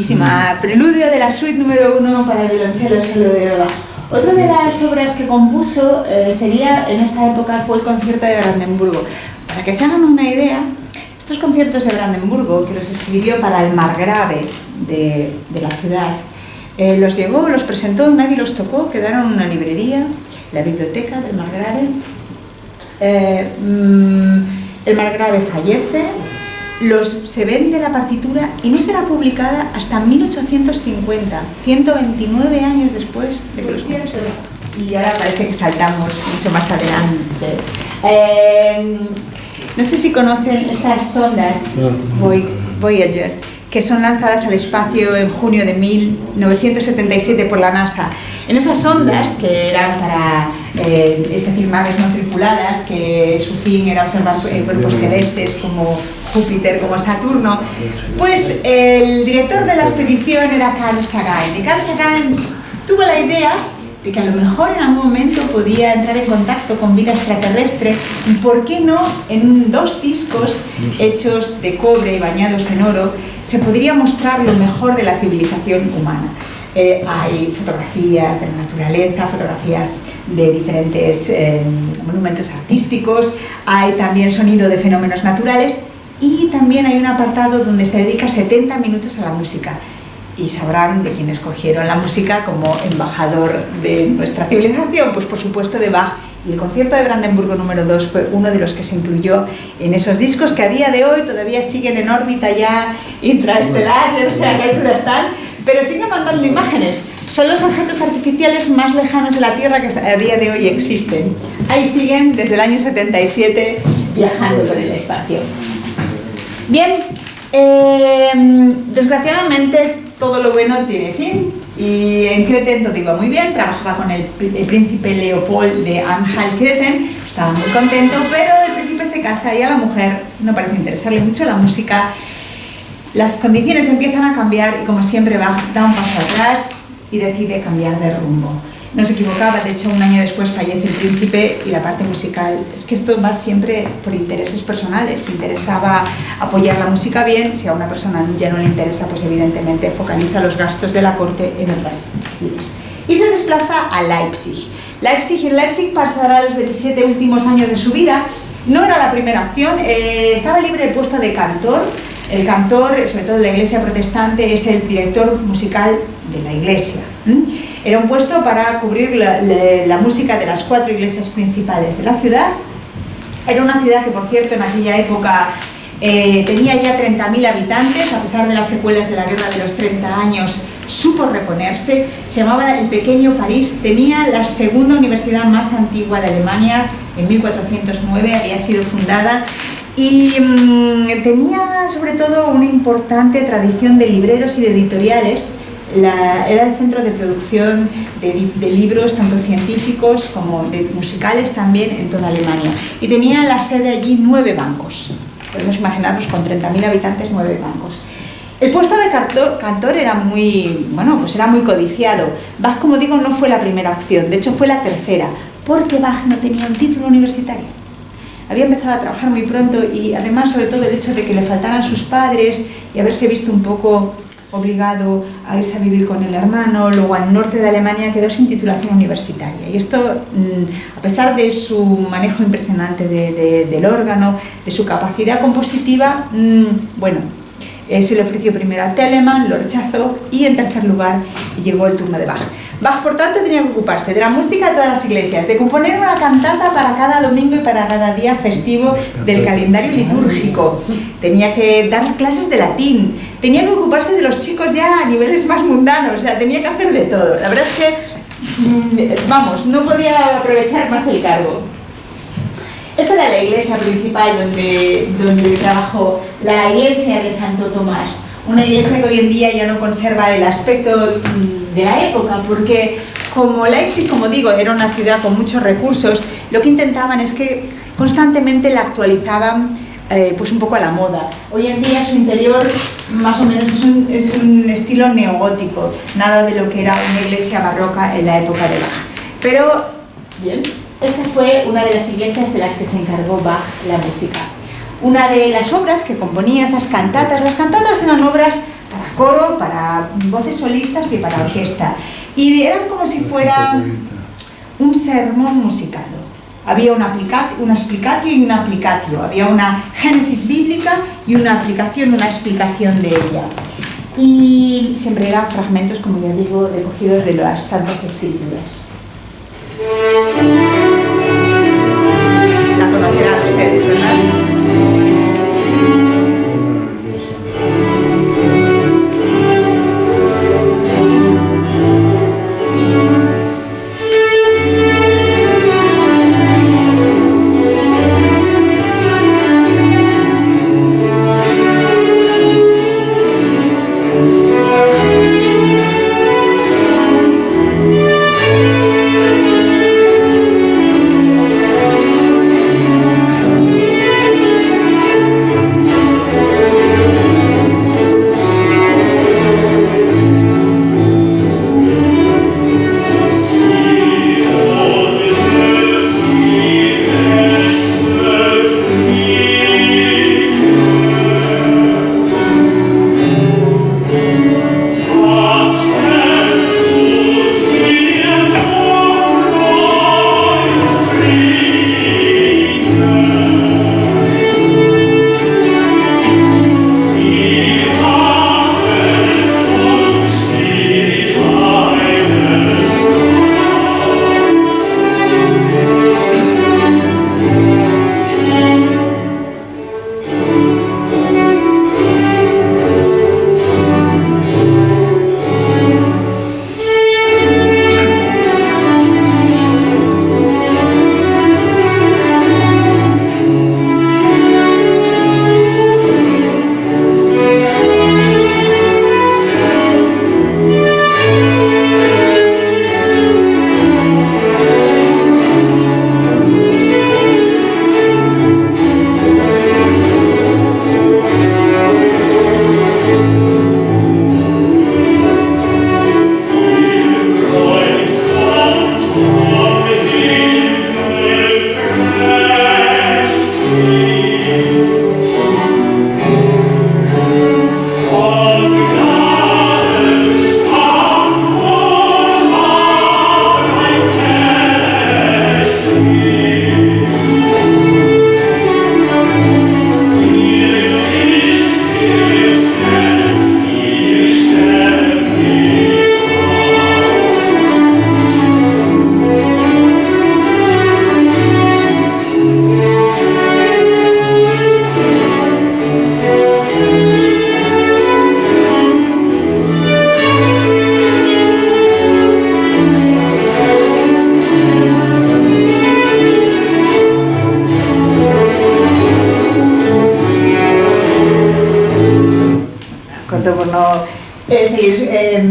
bellísima, Preludio de la suite número 1 para el violonchelo solo de Bach. Otra de las obras que compuso sería, en esta época, fue el concierto de Brandenburgo. Para que se hagan una idea, estos conciertos de Brandenburgo, que los escribió para el margrave de la ciudad, los llevó, los presentó, nadie los tocó, quedaron en una librería, la biblioteca del margrave. El margrave fallece, se vende la partitura y no será publicada hasta 1850, 129 años después de que los compuso. Y ahora parece que saltamos mucho más adelante. No sé si conocen estas sondas Voyager, que son lanzadas al espacio en junio de 1977 por la NASA. En esas sondas, que eran para, es decir, naves no tripuladas, que su fin era observar cuerpos celestes como Júpiter, como Saturno, pues el director de la expedición era Carl Sagan. Y Carl Sagan tuvo la idea de que a lo mejor en algún momento podía entrar en contacto con vida extraterrestre, y por qué no, en 2 discos hechos de cobre y bañados en oro, se podría mostrar lo mejor de la civilización humana. Hay fotografías de la naturaleza, fotografías de diferentes monumentos artísticos, hay también sonido de fenómenos naturales, y también hay un apartado donde se dedica 70 minutos a la música. Y sabrán de quién escogieron la música como embajador de nuestra civilización, pues por supuesto de Bach. Y el concierto de Brandenburgo número 2 fue uno de los que se incluyó en esos discos que a día de hoy todavía siguen en órbita ya intraestelar, o sea, que altura están, pero siguen mandando imágenes. Son los objetos artificiales más lejanos de la Tierra que a día de hoy existen. Ahí siguen desde el año 77 viajando por el espacio. Bien, desgraciadamente todo lo bueno tiene fin, y en Creten todo iba muy bien. Trabajaba con el príncipe Leopold de Anhalt-Creten, estaba muy contento, pero el príncipe se casa y a la mujer no parece interesarle mucho la música. Las condiciones empiezan a cambiar y, como siempre, Bach da un paso atrás y decide cambiar de rumbo. No se equivocaba, de hecho un año después fallece el príncipe y la parte musical. Es que esto va siempre por intereses personales. Si interesaba apoyar la música bien, si a una persona ya no le interesa, pues evidentemente focaliza los gastos de la corte en otras vidas. Y se desplaza a Leipzig. En Leipzig pasará los 27 últimos años de su vida. No era la primera opción, estaba libre el puesto de cantor. El cantor, sobre todo en la iglesia protestante, es el director musical de la iglesia. Era un puesto para cubrir la música de las 4 iglesias principales de la ciudad. Era una ciudad que, por cierto, en aquella época tenía ya 30.000 habitantes, a pesar de las secuelas de la Guerra de los 30 años, supo reponerse. Se llamaba el Pequeño París, tenía la segunda universidad más antigua de Alemania, en 1409 había sido fundada, y tenía sobre todo una importante tradición de libreros y de editoriales. Era el centro de producción de libros, tanto científicos como musicales también, en toda Alemania. Y tenía en la sede allí 9 bancos. Podemos imaginarnos, con 30.000 habitantes, 9 bancos. El puesto de cantor era muy codiciado. Bach, como digo, no fue la primera opción, de hecho fue la tercera, porque Bach no tenía un título universitario. Había empezado a trabajar muy pronto, y además, sobre todo, el hecho de que le faltaran sus padres y haberse visto un poco obligado a irse a vivir con el hermano, luego al norte de Alemania, quedó sin titulación universitaria. Y esto, a pesar de su manejo impresionante del órgano, de su capacidad compositiva, se le ofreció primero a Telemann, lo rechazó, y en tercer lugar llegó el turno de Bach. Bach, por tanto, tenía que ocuparse de la música de todas las iglesias, de componer una cantata para cada domingo y para cada día festivo del calendario litúrgico. Tenía que dar clases de latín, tenía que ocuparse de los chicos ya a niveles más mundanos, o sea, tenía que hacer de todo. La verdad es que, no podía aprovechar más el cargo. Esta era la iglesia principal donde trabajó, la iglesia de Santo Tomás. Una iglesia que hoy en día ya no conserva el aspecto de la época, porque como Leipzig, como digo, era una ciudad con muchos recursos, lo que intentaban es que constantemente la actualizaban pues un poco a la moda. Hoy en día su interior más o menos es un estilo neogótico, nada de lo que era una iglesia barroca en la época de Bach. Pero, bien, esta fue una de las iglesias de las que se encargó Bach la música. Una de las obras que componía esas cantatas, las cantatas eran obras para coro, para voces solistas y para orquesta. Y eran como si fuera un sermón musicado. Había una explicatio y una applicatio. Había una génesis bíblica y una aplicación, una explicación de ella. Y siempre eran fragmentos, como ya digo, recogidos de las Santas Escrituras. La conocerán ustedes, ¿verdad?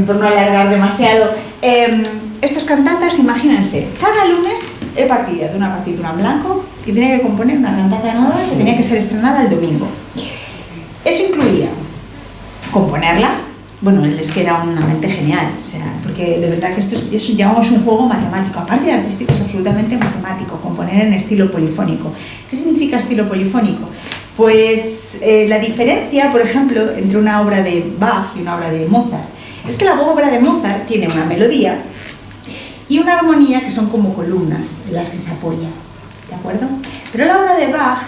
Por no alargar demasiado, estas cantatas, imagínense, cada lunes he partido de una partitura en blanco y tenía que componer una cantata nueva que tenía que ser estrenada el domingo. Eso incluía componerla. Bueno, les queda una mente genial, o sea, porque de verdad que esto es, llamamos un juego matemático, aparte de artístico es absolutamente matemático, componer en estilo polifónico. ¿Qué significa estilo polifónico? Pues la diferencia, por ejemplo, entre una obra de Bach y una obra de Mozart, es que la obra de Mozart tiene una melodía y una armonía que son como columnas en las que se apoya, ¿de acuerdo? Pero la obra de Bach,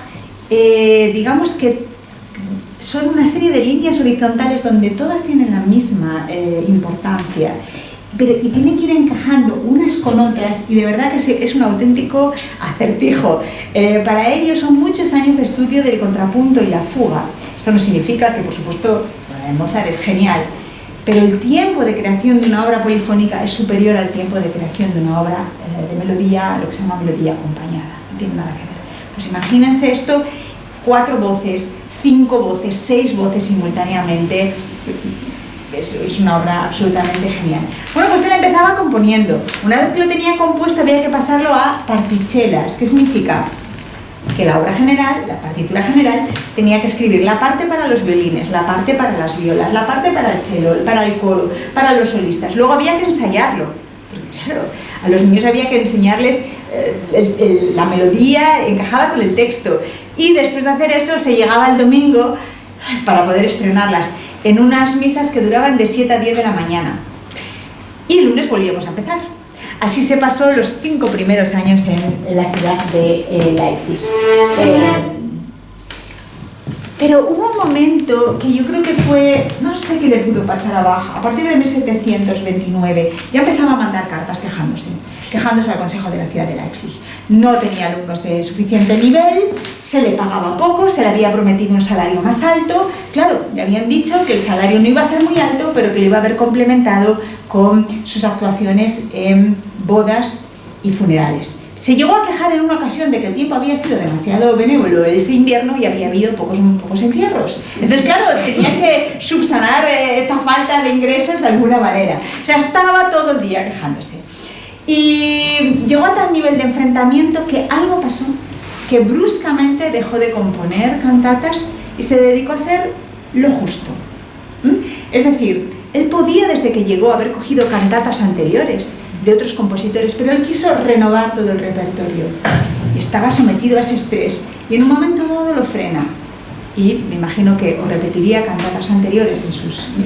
digamos que son una serie de líneas horizontales donde todas tienen la misma importancia, y tienen que ir encajando unas con otras, y de verdad que es un auténtico acertijo. Para ellos son muchos años de estudio del contrapunto y la fuga. Esto no significa que, por supuesto, la de Mozart es genial, pero el tiempo de creación de una obra polifónica es superior al tiempo de creación de una obra de melodía, lo que se llama melodía acompañada. No tiene nada que ver. Pues imagínense esto, 4 voces, 5 voces, 6 voces simultáneamente. Es una obra absolutamente genial. Bueno, pues él empezaba componiendo. Una vez que lo tenía compuesto había que pasarlo a partichelas. ¿Qué significa? Que la obra general, la partitura general, tenía que escribir la parte para los violines, la parte para las violas, la parte para el cello, para el coro, para los solistas. Luego había que ensayarlo, porque claro, a los niños había que enseñarles la melodía encajada con el texto, y después de hacer eso se llegaba el domingo para poder estrenarlas. en unas misas que duraban de 7 a 10 de la mañana. Y el lunes volvíamos a empezar. Así se pasó los 5 primeros años en la ciudad de Leipzig. Pero hubo un momento que yo creo que fue, no sé qué le pudo pasar a Bach, a partir de 1729 ya empezaba a mandar cartas quejándose al Consejo de la ciudad de Leipzig. No tenía alumnos de suficiente nivel, se le pagaba poco, se le había prometido un salario más alto. Claro, le habían dicho que el salario no iba a ser muy alto, pero que lo iba a haber complementado con sus actuaciones en bodas y funerales. Se llegó a quejar en una ocasión de que el tiempo había sido demasiado benévolo ese invierno y había habido pocos entierros. Entonces, claro, tenían que subsanar esta falta de ingresos de alguna manera. O sea, estaba todo el día quejándose. Y llegó a tal nivel de enfrentamiento que algo pasó, que bruscamente dejó de componer cantatas y se dedicó a hacer lo justo. Es decir, él podía, desde que llegó, haber cogido cantatas anteriores de otros compositores, pero él quiso renovar todo el repertorio y estaba sometido a ese estrés y en un momento dado lo frena y me imagino que o repetiría cantatas anteriores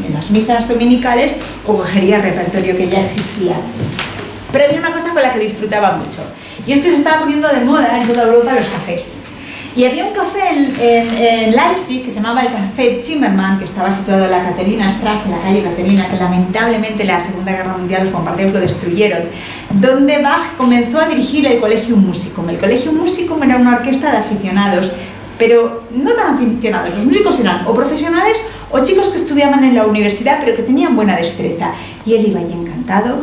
en las misas dominicales o cogería el repertorio que ya existía. Pero había una cosa con la que disfrutaba mucho y es que se estaba poniendo de moda en toda Europa los cafés. Y había un café en Leipzig que se llamaba el Café Zimmermann, que estaba situado en la Catherinenstraße, en la calle Caterina, que lamentablemente en la Segunda Guerra Mundial los bombardeos lo destruyeron, donde Bach comenzó a dirigir el Collegium Musicum. El Collegium Musicum era una orquesta de aficionados, pero no tan aficionados. Los músicos eran o profesionales o chicos que estudiaban en la universidad, pero que tenían buena destreza. Y él iba allí encantado.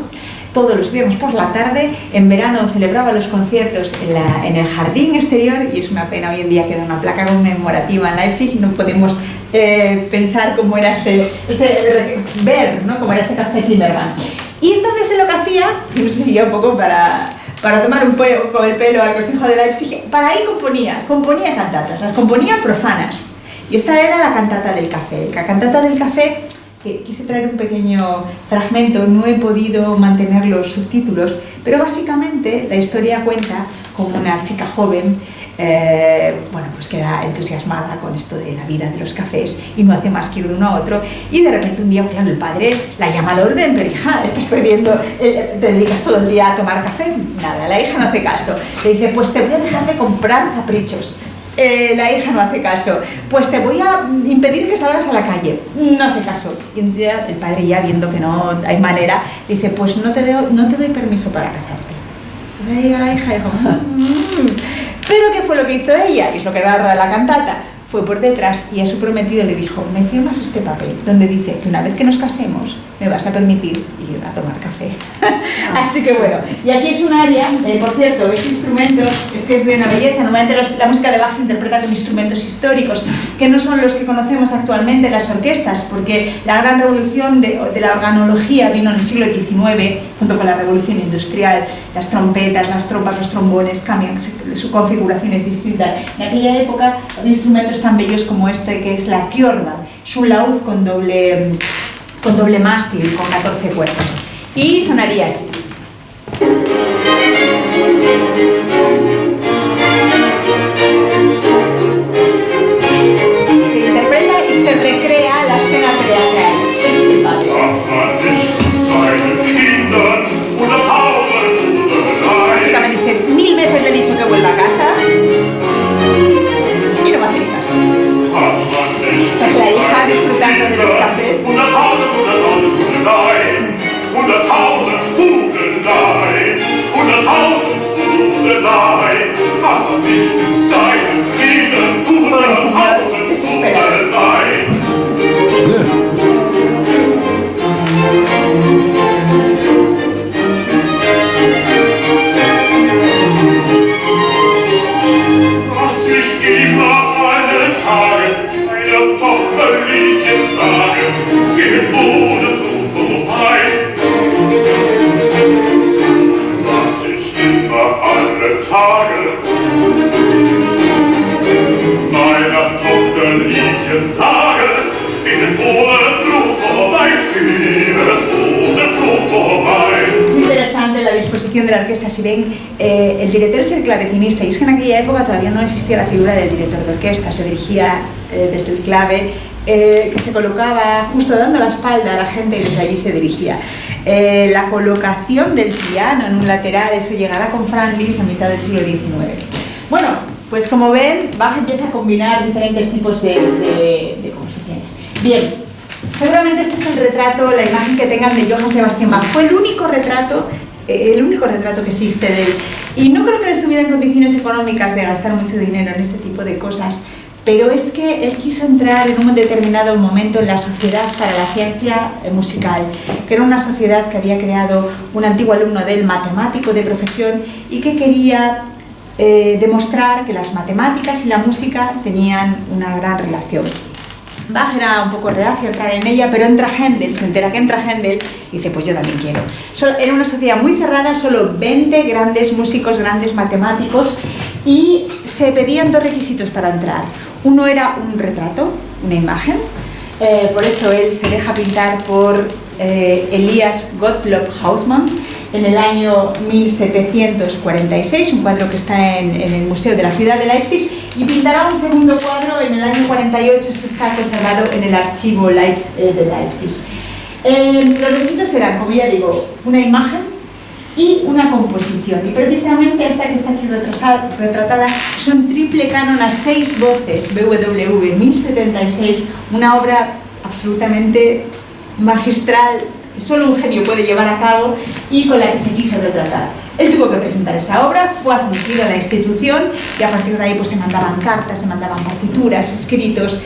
Todos los viernes por la tarde, en verano celebraba los conciertos en el jardín exterior y es una pena, hoy en día queda una placa conmemorativa en Leipzig y no podemos pensar cómo era ver, ¿no?, cómo era este Café Zimmermann. Y entonces él lo que hacía, no sé si ya un poco para tomar un poco el pelo al Consejo de Leipzig, para ahí componía cantatas, las componía profanas. Y esta era la cantata del café. La cantata del café, que quise traer un pequeño fragmento, no he podido mantener los subtítulos, pero básicamente la historia cuenta como una chica joven pues queda entusiasmada con esto de la vida de los cafés y no hace más que ir de uno a otro y de repente un día, claro, el padre la llama al orden, pero hija, estás perdiendo, te dedicas todo el día a tomar café. Nada, la hija no hace caso, le dice, pues te voy a dejar de comprar caprichos. La hija no hace caso, pues te voy a impedir que salgas a la calle. No hace caso. Y un día el padre, ya viendo que no hay manera, dice, pues no te doy permiso para casarte. Pues ahí llega la hija y dijo, Pero ¿qué fue lo que hizo ella? Que es lo que narra la cantata. Fue por detrás y a su prometido le dijo, me firmas este papel donde dice que una vez que nos casemos me vas a permitir ir a tomar café. Así que bueno, y aquí es un área, por cierto, este instrumento es que es de una belleza. Normalmente la música de Bach se interpreta con instrumentos históricos que no son los que conocemos actualmente en las orquestas, porque la gran revolución de la organología vino en el siglo XIX junto con la revolución industrial. Las trompetas, las trompas, los trombones cambian, su configuración es distinta. En aquella época, instrumentos tan bellos como este, que es la Kjorvan, es un laúd con doble mástil, con 14 cuerdas, y sonaría así. Se interpreta y se recrea la escena teatral. Ese es el padre. Básicamente dice, 1000 veces le he dicho que vuelva a casa y no va a hacer caso. Esta es la hija disfrutando de los cafés. Pobre señor, desesperado. Es interesante la disposición de la orquesta. Si ven, el director es el clavecinista, y es que en aquella época todavía no existía la figura del director de orquesta, se dirigía desde el clave que se colocaba justo dando la espalda a la gente y desde allí se dirigía. La colocación del piano en un lateral, eso llegará con Franz Liszt a mitad del siglo XIX. Bueno, pues como ven, Bach empieza a combinar diferentes tipos de composiciones. Bien, seguramente este es el retrato, la imagen que tengan de Johann Sebastian Bach. Fue el único retrato que existe de él. Y no creo que él estuviera en condiciones económicas de gastar mucho dinero en este tipo de cosas, pero es que él quiso entrar en un determinado momento en la Sociedad para la Ciencia Musical, que era una sociedad que había creado un antiguo alumno de él, matemático de profesión, y que quería demostrar que las matemáticas y la música tenían una gran relación. Bach era un poco reacio a entrar en ella, pero entra Händel, se entera que entra Händel y dice, pues yo también quiero. Era una sociedad muy cerrada, solo 20 grandes músicos, grandes matemáticos, y se pedían 2 requisitos para entrar. Uno era un retrato, una imagen, por eso él se deja pintar por Elias Gottlob Hausmann en el año 1746, un cuadro que está en el Museo de la Ciudad de Leipzig, y pintará un segundo cuadro en el año 48, este está conservado en el archivo de Leipzig. Los requisitos eran, como ya digo, una imagen y una composición, y precisamente esta que está aquí retratada son triple canon a 6 voces, BWV 1076, una obra absolutamente magistral que solo un genio puede llevar a cabo y con la que se quiso retratar. Él tuvo que presentar esa obra, fue admitido a la institución y a partir de ahí pues, se mandaban cartas, se mandaban partituras, escritos,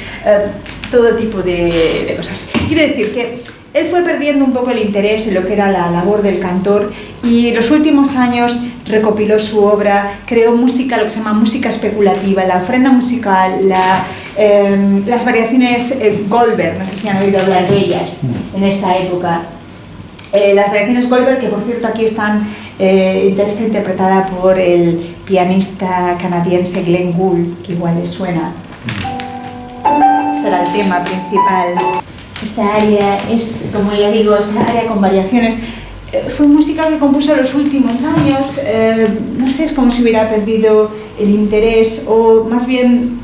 todo tipo de cosas. Quiero decir que él fue perdiendo un poco el interés en lo que era la labor del cantor y en los últimos años recopiló su obra, creó música, lo que se llama música especulativa, la ofrenda musical, las variaciones Goldberg, no sé si han oído hablar de ellas en esta época. Las variaciones Goldberg, que por cierto aquí está interpretada por el pianista canadiense Glenn Gould, que igual les suena. Este era el tema principal. Esta área es, como ya digo, esta área con variaciones. Fue música que compuso en los últimos años, no sé, es como si hubiera perdido el interés o más bien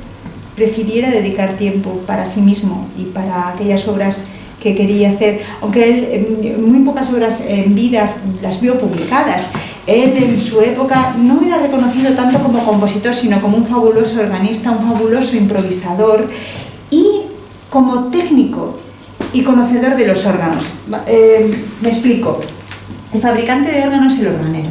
prefiriera dedicar tiempo para sí mismo y para aquellas obras que quería hacer, aunque él muy pocas obras en vida las vio publicadas. Él en su época no era reconocido tanto como compositor, sino como un fabuloso organista, un fabuloso improvisador y como técnico y conocedor de los órganos. Me explico. El fabricante de órganos es el organero,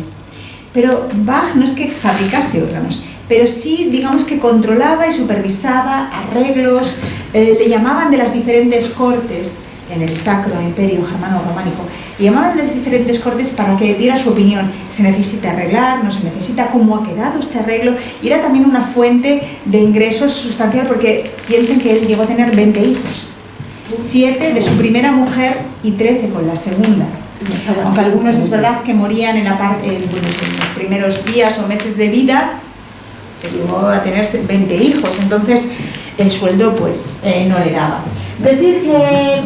pero Bach no es que fabricase órganos, pero sí, digamos que controlaba y supervisaba arreglos, le llamaban de las diferentes cortes en el Sacro Imperio Germano-Románico, le llamaban de las diferentes cortes para que diera su opinión, se necesita arreglar, no se necesita, cómo ha quedado este arreglo, y era también una fuente de ingresos sustancial porque piensen que él llegó a tener 20 hijos, 7 de su primera mujer y 13 con la segunda. Aunque algunos es verdad que morían en los primeros días o meses de vida, llegó a tener 20 hijos, entonces el sueldo pues no le daba. Decir que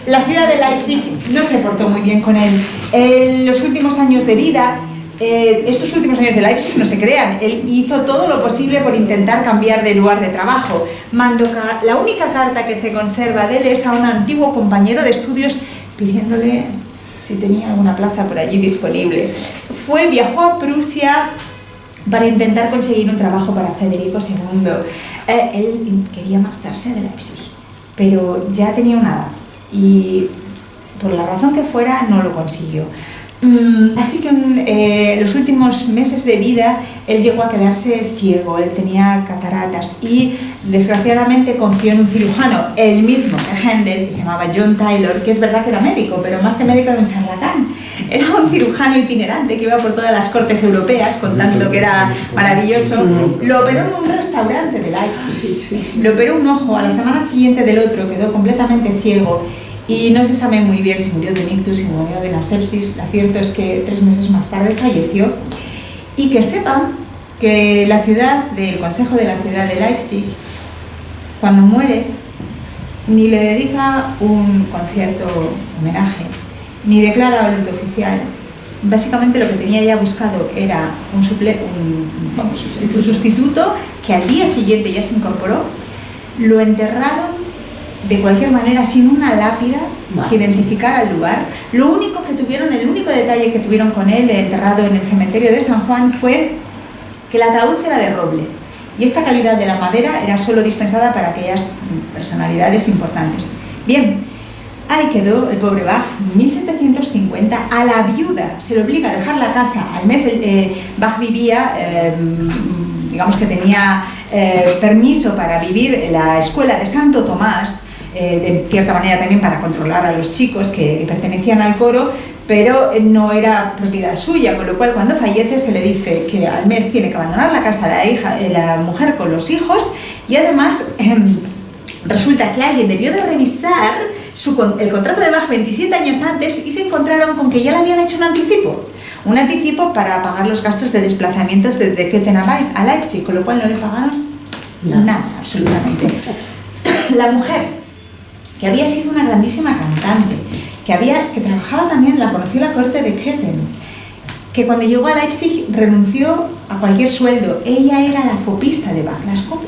la ciudad de Leipzig no se portó muy bien con él. En los últimos años de vida, estos últimos años de Leipzig, no se crean, él hizo todo lo posible por intentar cambiar de lugar de trabajo. La única carta que se conserva de él es a un antiguo compañero de estudios pidiéndole si tenía alguna plaza por allí disponible. Viajó a Prusia para intentar conseguir un trabajo para Federico II. Él quería marcharse de Leipzig, pero ya tenía una edad y por la razón que fuera no lo consiguió. Así que en los últimos meses de vida él llegó a quedarse ciego, él tenía cataratas y desgraciadamente confió en un cirujano, el mismo que Händel, que se llamaba John Taylor, que es verdad que era médico, pero más que médico era un charlatán. Era un cirujano itinerante que iba por todas las cortes europeas contando que era maravilloso. Lo operó en un restaurante de Leipzig, le operó un ojo, a la semana siguiente del otro quedó completamente ciego. Y no se sabe muy bien si murió de un ictus, si murió de una sepsis. Lo cierto es que 3 meses más tarde falleció. Y que sepan que el Consejo de la Ciudad de Leipzig, cuando muere, ni le dedica un concierto homenaje, ni declara luto oficial. Básicamente lo que tenía ya buscado era un sustituto que al día siguiente ya se incorporó, lo enterraron de cualquier manera sin una lápida que identificara el lugar. Lo único que tuvieron, el único detalle que tuvieron con él enterrado en el cementerio de San Juan fue que el ataúd era de roble y esta calidad de la madera era solo dispensada para aquellas personalidades importantes. Bien, ahí quedó el pobre Bach. En 1750 a la viuda se le obliga a dejar la casa. Al mes Bach vivía, digamos que tenía permiso para vivir en la escuela de Santo Tomás, de cierta manera también para controlar a los chicos que pertenecían al coro, pero no era propiedad suya, con lo cual cuando fallece se le dice que al mes tiene que abandonar la casa la mujer con los hijos, y además resulta que alguien debió de revisar el contrato de Bach 27 años antes y se encontraron con que ya le habían hecho un anticipo para pagar los gastos de desplazamientos desde Köthen a Leipzig, con lo cual no le pagaron nada, absolutamente. La mujer, que había sido una grandísima cantante, que trabajaba también, la conoció la corte de Köthen, que cuando llegó a Leipzig renunció a cualquier sueldo. Ella era la copista de Bach.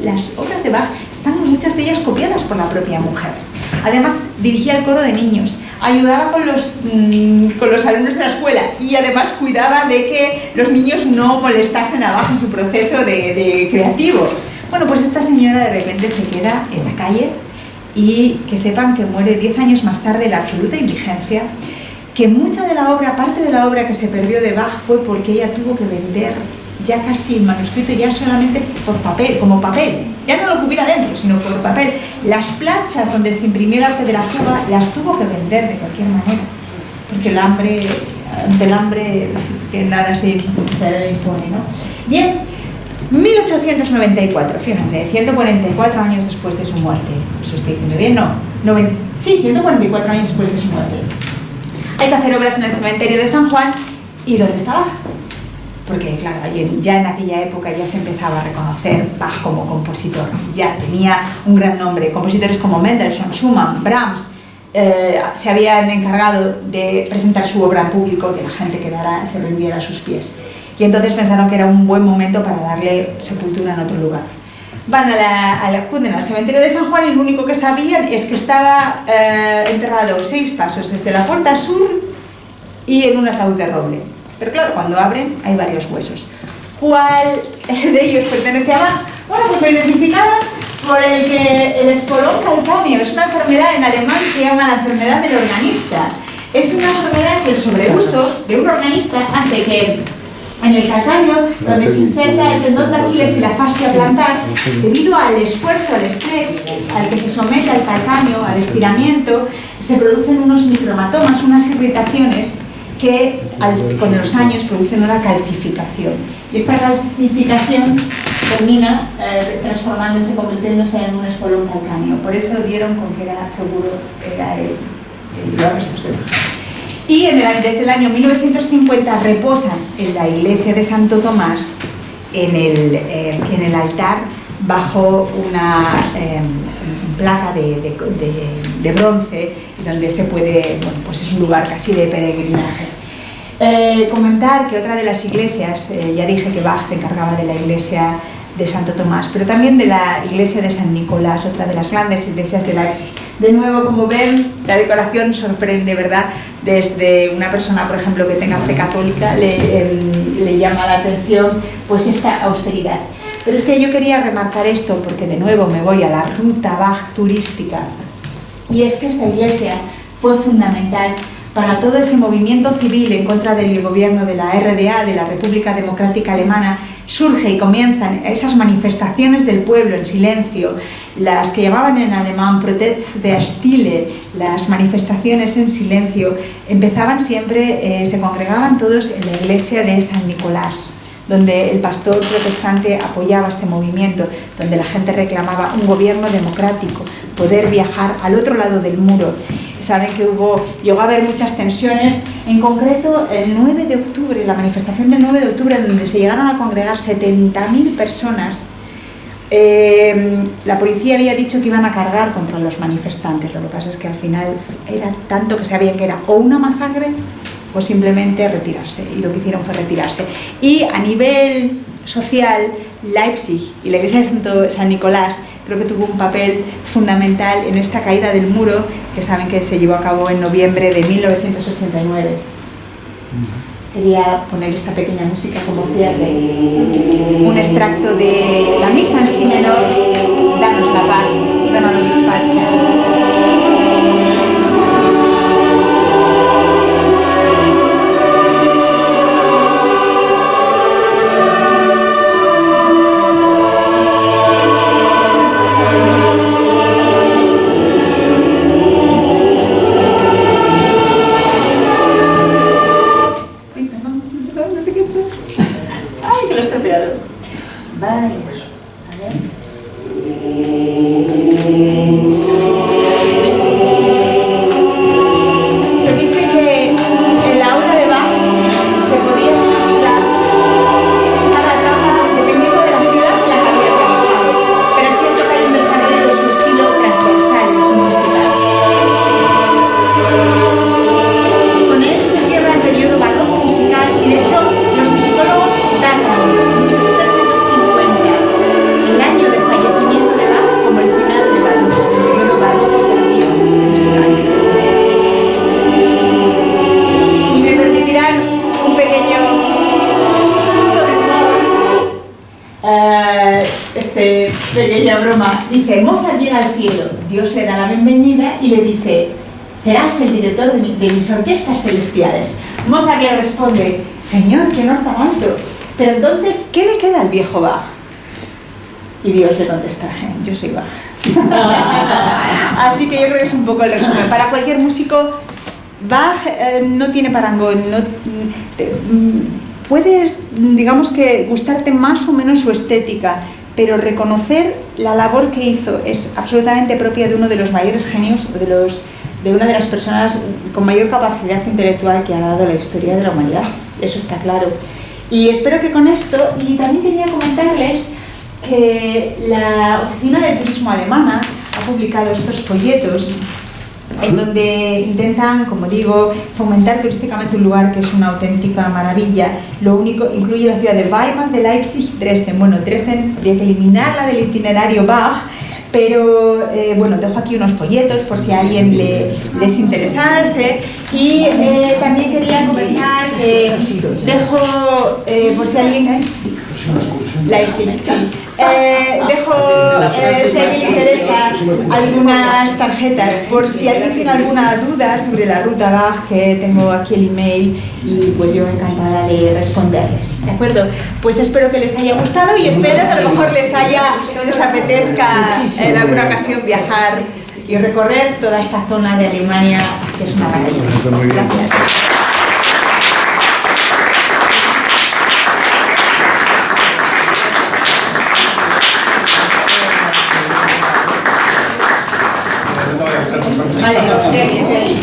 Las obras de Bach están muchas de ellas copiadas por la propia mujer. Además dirigía el coro de niños, ayudaba con los alumnos de la escuela y además cuidaba de que los niños no molestasen a Bach en su proceso de creativo. Bueno, pues esta señora de repente se queda en la calle, y que sepan que muere 10 años más tarde en la absoluta indigencia, que mucha de la obra, parte de la obra que se perdió de Bach fue porque ella tuvo que vender ya casi el manuscrito, ya solamente por papel, como papel, ya no lo que hubiera dentro, sino por papel. Las planchas donde se imprimió el arte de la fuga las tuvo que vender de cualquier manera, porque ante el hambre es que nada se impone, ¿no? Bien, 1894, fíjense, 144 años después de su muerte. ¿Eso estoy diciendo bien? No. Sí, 144 años después de su muerte. Hay que hacer obras en el cementerio de San Juan. ¿Y dónde estaba? Porque, claro, ya en aquella época ya se empezaba a reconocer Bach como compositor. Ya tenía un gran nombre. Compositores como Mendelssohn, Schumann, Brahms se habían encargado de presentar su obra en público, que la gente se rindiera a sus pies. Y entonces pensaron que era un buen momento para darle sepultura en otro lugar. Acuden al cementerio de San Juan y lo único que sabían es que estaba enterrado 6 pasos desde la puerta sur y en un ataúd de roble. Pero claro, cuando abren hay varios huesos. ¿Cuál de ellos pertenece a Bach? Bueno, pues lo identificaron por el espolón calcáneo. Es una enfermedad, en alemán se llama la enfermedad del organista. Es una enfermedad que el sobreuso de un organista hace que en el calcáneo, donde se inserta el tendón de Aquiles y la fascia plantar, debido al esfuerzo, al estrés al que se somete al calcáneo, al estiramiento, se producen unos micromatomas, unas irritaciones que con los años producen una calcificación. Y esta calcificación termina transformándose, convirtiéndose en un espolón calcáneo. Por eso dieron con que era seguro, era los restos de Bach. Y desde el año 1950 reposan en la iglesia de Santo Tomás, en el altar, bajo una placa de bronce, donde se puede, bueno, pues es un lugar casi de peregrinaje. Comentar que otra de las iglesias, ya dije que Bach se encargaba de la iglesia de Santo Tomás, pero también de la iglesia de San Nicolás, otra de las grandes iglesias de Leipzig. De nuevo, como ven, la decoración sorprende, ¿verdad? Desde una persona, por ejemplo, que tenga fe católica, le llama la atención pues esta austeridad. Pero es que yo quería remarcar esto porque de nuevo me voy a la ruta Bach turística, y es que esta iglesia fue fundamental para todo ese movimiento civil en contra del gobierno de la RDA, de la República Democrática Alemana. Surge y comienzan esas manifestaciones del pueblo en silencio, las que llamaban en alemán Protest der Stille, las manifestaciones en silencio. Empezaban siempre, se congregaban todos en la iglesia de San Nicolás, donde el pastor protestante apoyaba este movimiento, donde la gente reclamaba un gobierno democrático, poder viajar al otro lado del muro. Saben que llegó a haber muchas tensiones, en concreto el 9 de octubre, la manifestación del 9 de octubre, donde se llegaron a congregar 70.000 personas. La policía había dicho que iban a cargar contra los manifestantes, lo que pasa es que al final era tanto que sabían que era o una masacre o simplemente retirarse, y lo que hicieron fue retirarse. Y a nivel social, Leipzig y la iglesia de San Nicolás creo que tuvo un papel fundamental en esta caída del muro, que saben que se llevó a cabo en noviembre de 1989. Quería poner esta pequeña música como cierre, un extracto de la misa en si menor, Danos la paz, Dona nobis pacem. Pequeña broma, dice, Mozart llega al cielo, Dios le da la bienvenida y le dice, serás el director de mis orquestas celestiales. Mozart le responde, señor, qué honor tan alto, pero entonces, ¿qué le queda al viejo Bach? Y Dios le contesta, yo soy Bach. Así que yo creo que es un poco el resumen. Para cualquier músico, Bach no tiene parangón, puedes, digamos que, gustarte más o menos su estética, pero reconocer la labor que hizo es absolutamente propia de uno de los mayores genios, de una de las personas con mayor capacidad intelectual que ha dado la historia de la humanidad, eso está claro. Y espero que con esto, y también quería comentarles que la Oficina de Turismo Alemana ha publicado estos folletos en donde intentan, como digo, fomentar turísticamente un lugar que es una auténtica maravilla. Lo único, incluye la ciudad de Weimar, de Leipzig, Dresden. Bueno, Dresden habría que eliminarla del itinerario Bach, pero bueno, dejo aquí unos folletos por si a alguien les interesase. Y también quería comentar que dejo, por si alguien... Leipzig, sí. Dejo, si a alguien le interesa, algunas tarjetas, por si alguien tiene alguna duda sobre la ruta Bach, que tengo aquí el email y pues yo encantada de responderles. ¿De acuerdo? Pues espero que les haya gustado y espero que a lo mejor les apetezca en alguna ocasión viajar y recorrer toda esta zona de Alemania, que es una maravilla. Gracias.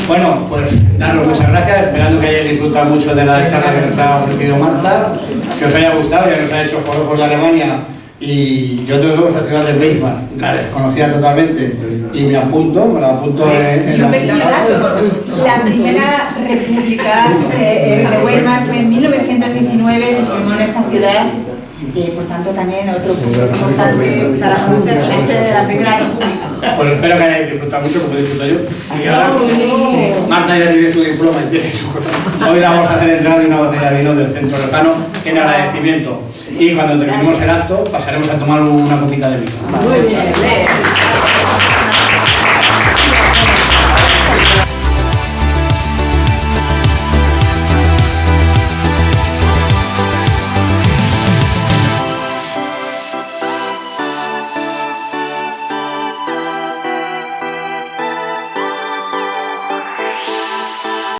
Bueno, pues daros muchas gracias, esperando que hayáis disfrutado mucho de la charla que nos ha ofrecido Marta, que os haya gustado, que nos ha hecho por de Alemania, y yo tengo luego esa ciudad de Weimar, la desconocía totalmente, y me la apunto en la La primera república de Weimar fue en 1919, se formó en esta ciudad. Y por tanto también otro punto importante para conocer la sede de la Primera República. Pues espero que hayáis disfrutado mucho, como disfruto yo. Y ahora Marta ya tiene su diploma y tiene su cosa. Hoy la vamos a hacer entrega de una botella de vino del Centro Riojano en agradecimiento. Y cuando terminemos el acto pasaremos a tomar una copita de vino. Muy bien.